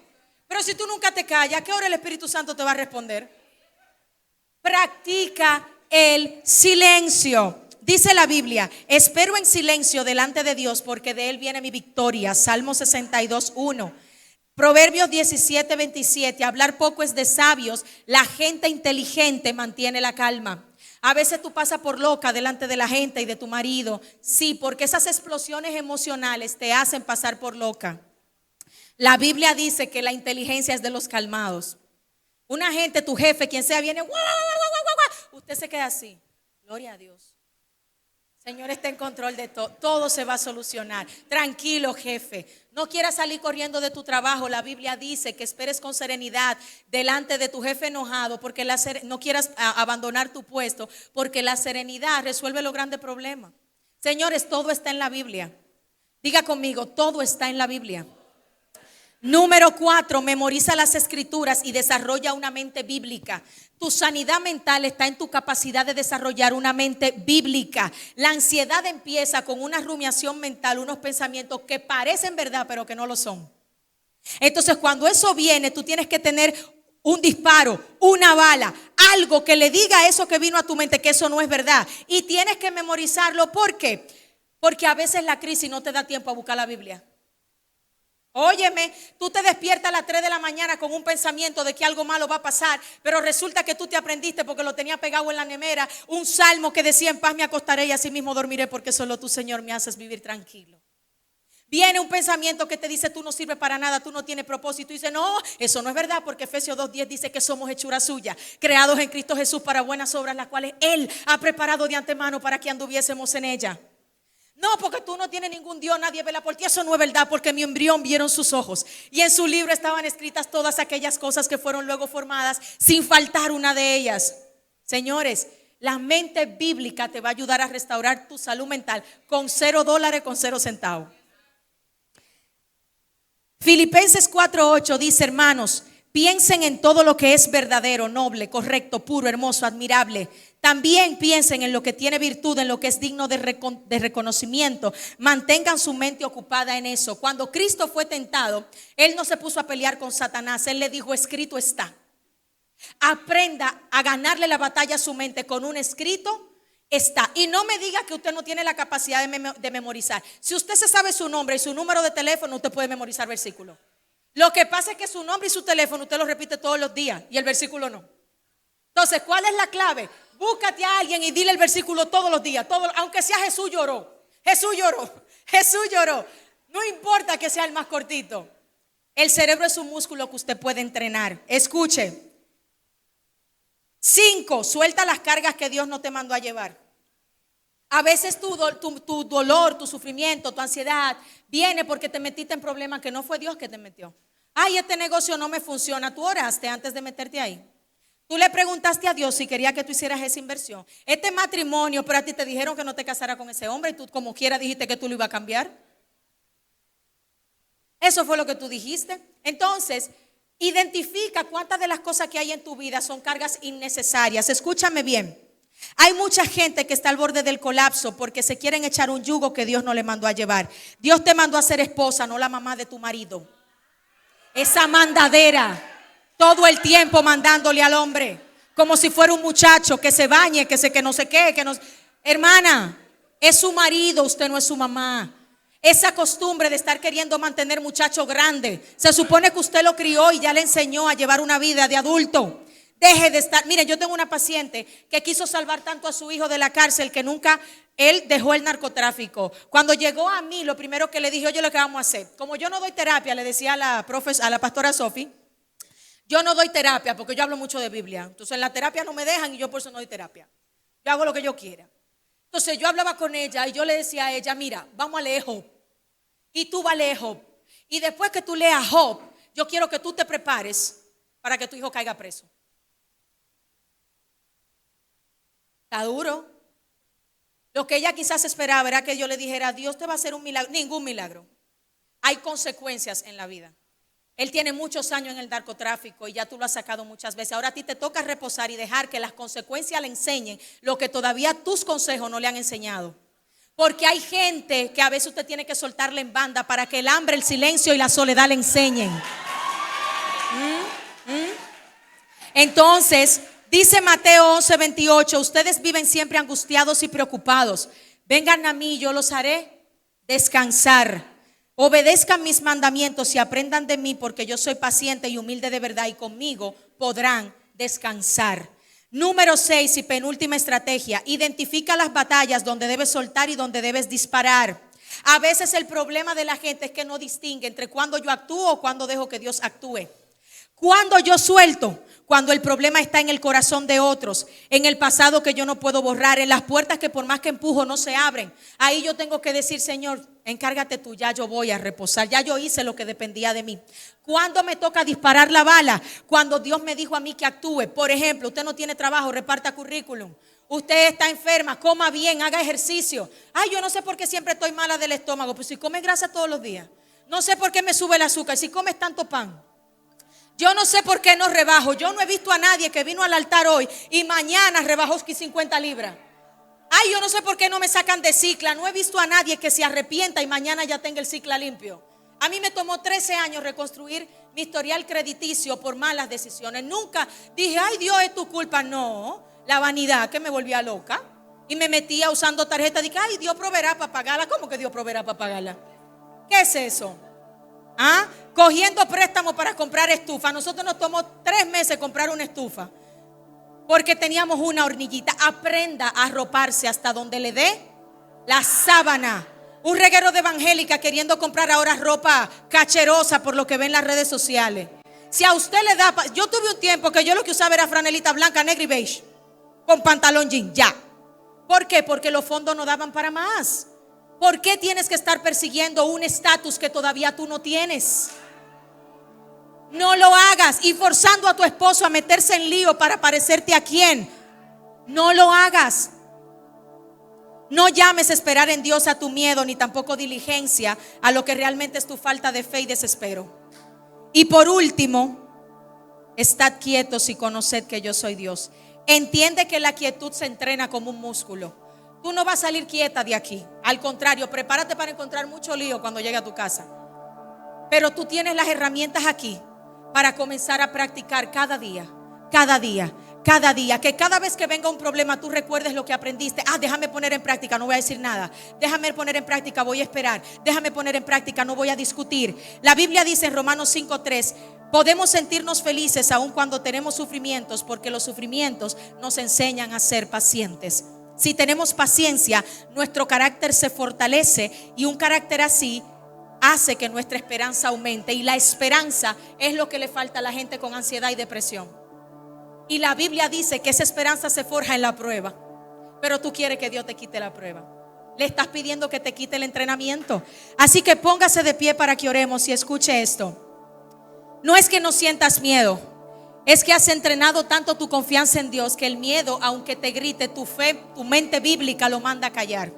Pero si tú nunca te callas, ¿a qué hora el Espíritu Santo te va a responder? Practica el silencio. Dice la Biblia: espero en silencio delante de Dios, porque de Él viene mi victoria. Salmo 62:1. Proverbios 17:27. Hablar poco es de sabios. La gente inteligente mantiene la calma. A veces tú pasas por loca delante de la gente y de tu marido. Sí, porque esas explosiones emocionales te hacen pasar por loca. La Biblia dice que la inteligencia es de los calmados. Una gente, tu jefe, quien sea, viene, guau, guau, guau, guau, guau. Usted se queda así. Gloria a Dios. Señor está en control de todo. Todo se va a solucionar. Tranquilo, jefe. No quieras salir corriendo de tu trabajo. La Biblia dice que esperes con serenidad delante de tu jefe enojado, porque no quieras abandonar tu puesto, porque la serenidad resuelve los grandes problemas. Señores, todo está en la Biblia. Diga conmigo, todo está en la Biblia. Número 4, memoriza las escrituras y desarrolla una mente bíblica. Tu sanidad mental está en tu capacidad de desarrollar una mente bíblica. La ansiedad empieza con una rumiación mental, unos pensamientos que parecen verdad pero que no lo son. Entonces cuando eso viene, tú tienes que tener un disparo, una bala, algo que le diga a eso que vino a tu mente que eso no es verdad. Y tienes que memorizarlo. ¿Por qué? Porque a veces la crisis no te da tiempo a buscar la Biblia. Óyeme, tú te despiertas a las 3 de la mañana con un pensamiento de que algo malo va a pasar, pero resulta que tú te aprendiste, porque lo tenía pegado en la nevera, un salmo que decía: en paz me acostaré y así mismo dormiré, porque solo tú, Señor, me haces vivir tranquilo. Viene un pensamiento que te dice: tú no sirves para nada, tú no tienes propósito. Y dice: no, eso no es verdad, porque Efesios 2:10 dice que somos hechura suya, creados en Cristo Jesús para buenas obras, las cuales Él ha preparado de antemano para que anduviésemos en ella. No, porque tú no tienes ningún Dios, nadie vela por ti. Eso no es verdad, porque mi embrión vieron sus ojos, y en su libro estaban escritas todas aquellas cosas que fueron luego formadas, sin faltar una de ellas. Señores, la mente bíblica te va a ayudar a restaurar tu salud mental con $0, con 0 centavos. Filipenses 4:8 dice: hermanos, piensen en todo lo que es verdadero, noble, correcto, puro, hermoso, admirable. También piensen en lo que tiene virtud, en lo que es digno de reconocimiento. Mantengan su mente ocupada en eso. Cuando Cristo fue tentado, Él no se puso a pelear con Satanás. Él le dijo: escrito está. Aprenda a ganarle la batalla a su mente con un escrito está. Y no me diga que usted no tiene la capacidad de memorizar. Si usted se sabe su nombre y su número de teléfono, usted puede memorizar versículos. Lo que pasa es que su nombre y su teléfono usted lo repite todos los días y el versículo no. Entonces, ¿cuál es la clave? Búscate a alguien y dile el versículo todos los días, aunque sea Jesús lloró. Jesús lloró. Jesús lloró. No importa que sea el más cortito. El cerebro es un músculo que usted puede entrenar. Escuche. 5, suelta las cargas que Dios no te mandó a llevar. A veces tu dolor, tu sufrimiento, tu ansiedad viene porque te metiste en problemas que no fue Dios que te metió. Ay, este negocio no me funciona. Tú oraste antes de meterte ahí. Tú le preguntaste a Dios si quería que tú hicieras esa inversión. Este matrimonio, pero a ti te dijeron que no te casaras con ese hombre y tú como quiera dijiste que tú lo ibas a cambiar. Eso fue lo que tú dijiste. Entonces, identifica cuántas de las cosas que hay en tu vida son cargas innecesarias. Escúchame bien. Hay mucha gente que está al borde del colapso porque se quieren echar un yugo que Dios no le mandó a llevar. Dios te mandó a ser esposa, no la mamá de tu marido. Esa mandadera. Todo el tiempo mandándole al hombre, como si fuera un muchacho que se bañe, que no sé qué, que no. Hermana, es su marido, usted no es su mamá. Esa costumbre de estar queriendo mantener muchacho grande, se supone que usted lo crió y ya le enseñó a llevar una vida de adulto. Deje de estar. Miren, yo tengo una paciente que quiso salvar tanto a su hijo de la cárcel que nunca él dejó el narcotráfico. Cuando llegó a mí, lo primero que le dije: oye, lo que vamos a hacer, como yo no doy terapia, le decía a la pastora Sophie, yo no doy terapia porque yo hablo mucho de Biblia. Entonces en la terapia no me dejan y yo por eso no doy terapia. Yo hago lo que yo quiera. Entonces yo hablaba con ella y yo le decía a ella: mira, vamos a leer Job. Y tú vas a leer Job. Y después que tú leas Job, yo quiero que tú te prepares para que tu hijo caiga preso. Está duro. Lo que ella quizás esperaba era que yo le dijera: Dios te va a hacer un milagro. Ningún milagro. Hay consecuencias en la vida. Él tiene muchos años en el narcotráfico y ya tú lo has sacado muchas veces. Ahora a ti te toca reposar y dejar que las consecuencias le enseñen lo que todavía tus consejos no le han enseñado. Porque hay gente que a veces usted tiene que soltarle en banda para que el hambre, el silencio y la soledad le enseñen. Entonces, dice Mateo 11:28, ustedes viven siempre angustiados y preocupados. Vengan a mí, yo los haré descansar. Obedezcan mis mandamientos y aprendan de mí, porque yo soy paciente y humilde de verdad, y conmigo podrán descansar. Número 6 y penúltima estrategia: identifica las batallas donde debes soltar y donde debes disparar. A veces el problema de la gente es que no distingue entre cuando yo actúo o cuando dejo que Dios actúe. Cuando yo suelto, cuando el problema está en el corazón de otros, en el pasado que yo no puedo borrar, en las puertas que por más que empujo no se abren. Ahí yo tengo que decir: Señor, encárgate tú, ya yo voy a reposar, ya yo hice lo que dependía de mí. Cuando me toca disparar la bala, cuando Dios me dijo a mí que actúe. Por ejemplo, usted no tiene trabajo, reparta currículum. Usted está enferma, coma bien, haga ejercicio. Ay, yo no sé por qué siempre estoy mala del estómago. Pues si comes grasa todos los días. No sé por qué me sube el azúcar, si comes tanto pan. Yo no sé por qué no rebajo. Yo no he visto a nadie que vino al altar hoy y mañana rebajó 50 libras. Ay, yo no sé por qué no me sacan de cicla. No he visto a nadie que se arrepienta y mañana ya tenga el cicla limpio. A mí me tomó 13 años reconstruir mi historial crediticio por malas decisiones. Nunca dije: ay, Dios, es tu culpa. No, la vanidad que me volvía loca. Y me metía usando tarjeta. Dije: ay, Dios proveerá para pagarla. ¿Cómo que Dios proveerá para pagarla? ¿Qué es eso? Cogiendo préstamos para comprar estufa. Nosotros nos tomó 3 meses comprar una estufa porque teníamos una hornillita. Aprenda a arroparse hasta donde le dé la sábana. Un reguero de evangélica queriendo comprar ahora ropa cacherosa por lo que ven en las redes sociales. Si a usted le da, yo tuve un tiempo que yo lo que usaba era franelita blanca, negra y beige con pantalón jean, ya. ¿Por qué? Porque los fondos no daban para más. ¿Por qué tienes que estar persiguiendo un estatus que todavía tú no tienes? No lo hagas. Y forzando a tu esposo a meterse en lío para parecerte a quién. No lo hagas. No llames a esperar en Dios a tu miedo, ni tampoco diligencia a lo que realmente es tu falta de fe y desespero. Y por último, estad quietos y conoced que yo soy Dios. Entiende que la quietud se entrena como un músculo. Tú no vas a salir quieta de aquí. Al contrario, prepárate para encontrar mucho lío cuando llegue a tu casa. Pero tú tienes las herramientas aquí para comenzar a practicar cada día, cada día, cada día. Que cada vez que venga un problema tú recuerdes lo que aprendiste. Déjame poner en práctica, no voy a decir nada. Déjame poner en práctica, voy a esperar. Déjame poner en práctica, no voy a discutir. La Biblia dice en Romanos 5:3: podemos sentirnos felices aun cuando tenemos sufrimientos, porque los sufrimientos nos enseñan a ser pacientes. Si tenemos paciencia, nuestro carácter se fortalece, y un carácter así hace que nuestra esperanza aumente. Y la esperanza es lo que le falta a la gente con ansiedad y depresión. Y la Biblia dice que esa esperanza se forja en la prueba. Pero tú quieres que Dios te quite la prueba. Le estás pidiendo que te quite el entrenamiento. Así que póngase de pie para que oremos y escuche esto. No es que no sientas miedo. Es que has entrenado tanto tu confianza en Dios que el miedo, aunque te grite, tu fe, tu mente bíblica lo manda a callar.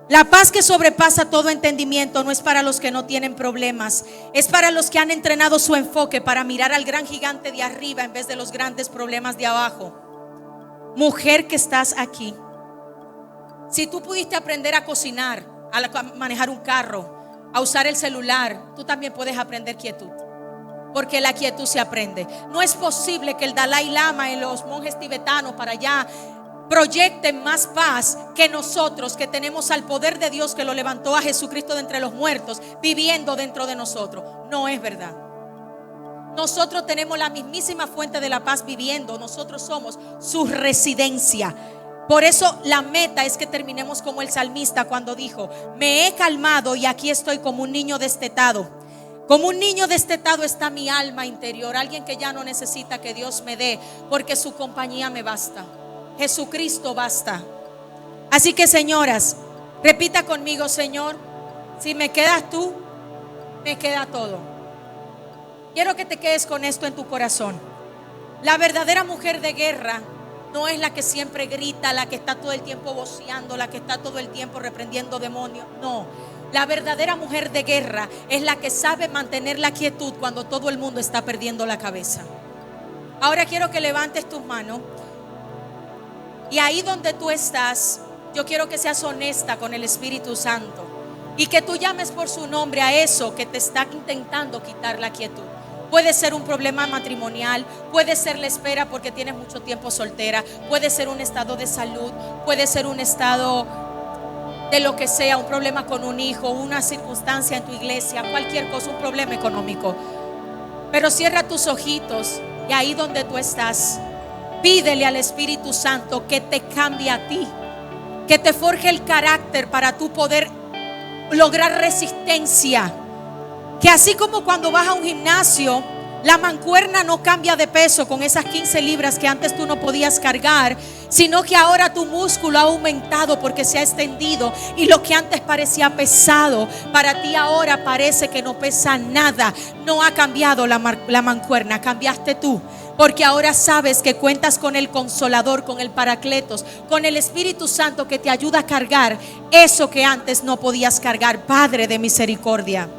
La paz que sobrepasa todo entendimiento no es para los que no tienen problemas. Es para los que han entrenado su enfoque para mirar al gran gigante de arriba en vez de los grandes problemas de abajo. Mujer que estás aquí, si tú pudiste aprender a cocinar, a manejar un carro, a usar el celular, tú también puedes aprender quietud. Porque la quietud se aprende. No es posible que el Dalai Lama y los monjes tibetanos para allá proyecten más paz que nosotros, que tenemos al poder de Dios que lo levantó a Jesucristo de entre los muertos viviendo dentro de nosotros. No es verdad. Nosotros tenemos la mismísima fuente de la paz viviendo. Nosotros somos su residencia. Por eso la meta es que terminemos como el salmista cuando dijo: me he calmado y aquí estoy como un niño destetado. Como un niño destetado está mi alma interior. Alguien que ya no necesita que Dios me dé, porque su compañía me basta. Jesucristo basta. Así que, señoras, repita conmigo: Señor, si me quedas tú, me queda todo. Quiero que te quedes con esto en tu corazón. La verdadera mujer de guerra no es la que siempre grita, la que está todo el tiempo voceando, la que está todo el tiempo reprendiendo demonios. No. La verdadera mujer de guerra es la que sabe mantener la quietud cuando todo el mundo está perdiendo la cabeza. Ahora quiero que levantes tus manos. Y ahí donde tú estás, yo quiero que seas honesta con el Espíritu Santo. Y que tú llames por su nombre a eso que te está intentando quitar la quietud. Puede ser un problema matrimonial, puede ser la espera porque tienes mucho tiempo soltera, puede ser un estado de salud, puede ser un estado de lo que sea, un problema con un hijo, una circunstancia en tu iglesia, cualquier cosa, un problema económico. Pero cierra tus ojitos y ahí donde tú estás, pídele al Espíritu Santo que te cambie a ti, que te forje el carácter para tú poder lograr resistencia. Que así como cuando vas a un gimnasio, la mancuerna no cambia de peso con esas 15 libras que antes tú no podías cargar, sino que ahora tu músculo ha aumentado porque se ha extendido, y lo que antes parecía pesado, para ti ahora parece que no pesa nada. No ha cambiado la mancuerna, cambiaste tú. Porque ahora sabes que cuentas con el Consolador, con el Paracletos, con el Espíritu Santo que te ayuda a cargar eso que antes no podías cargar. Padre de misericordia,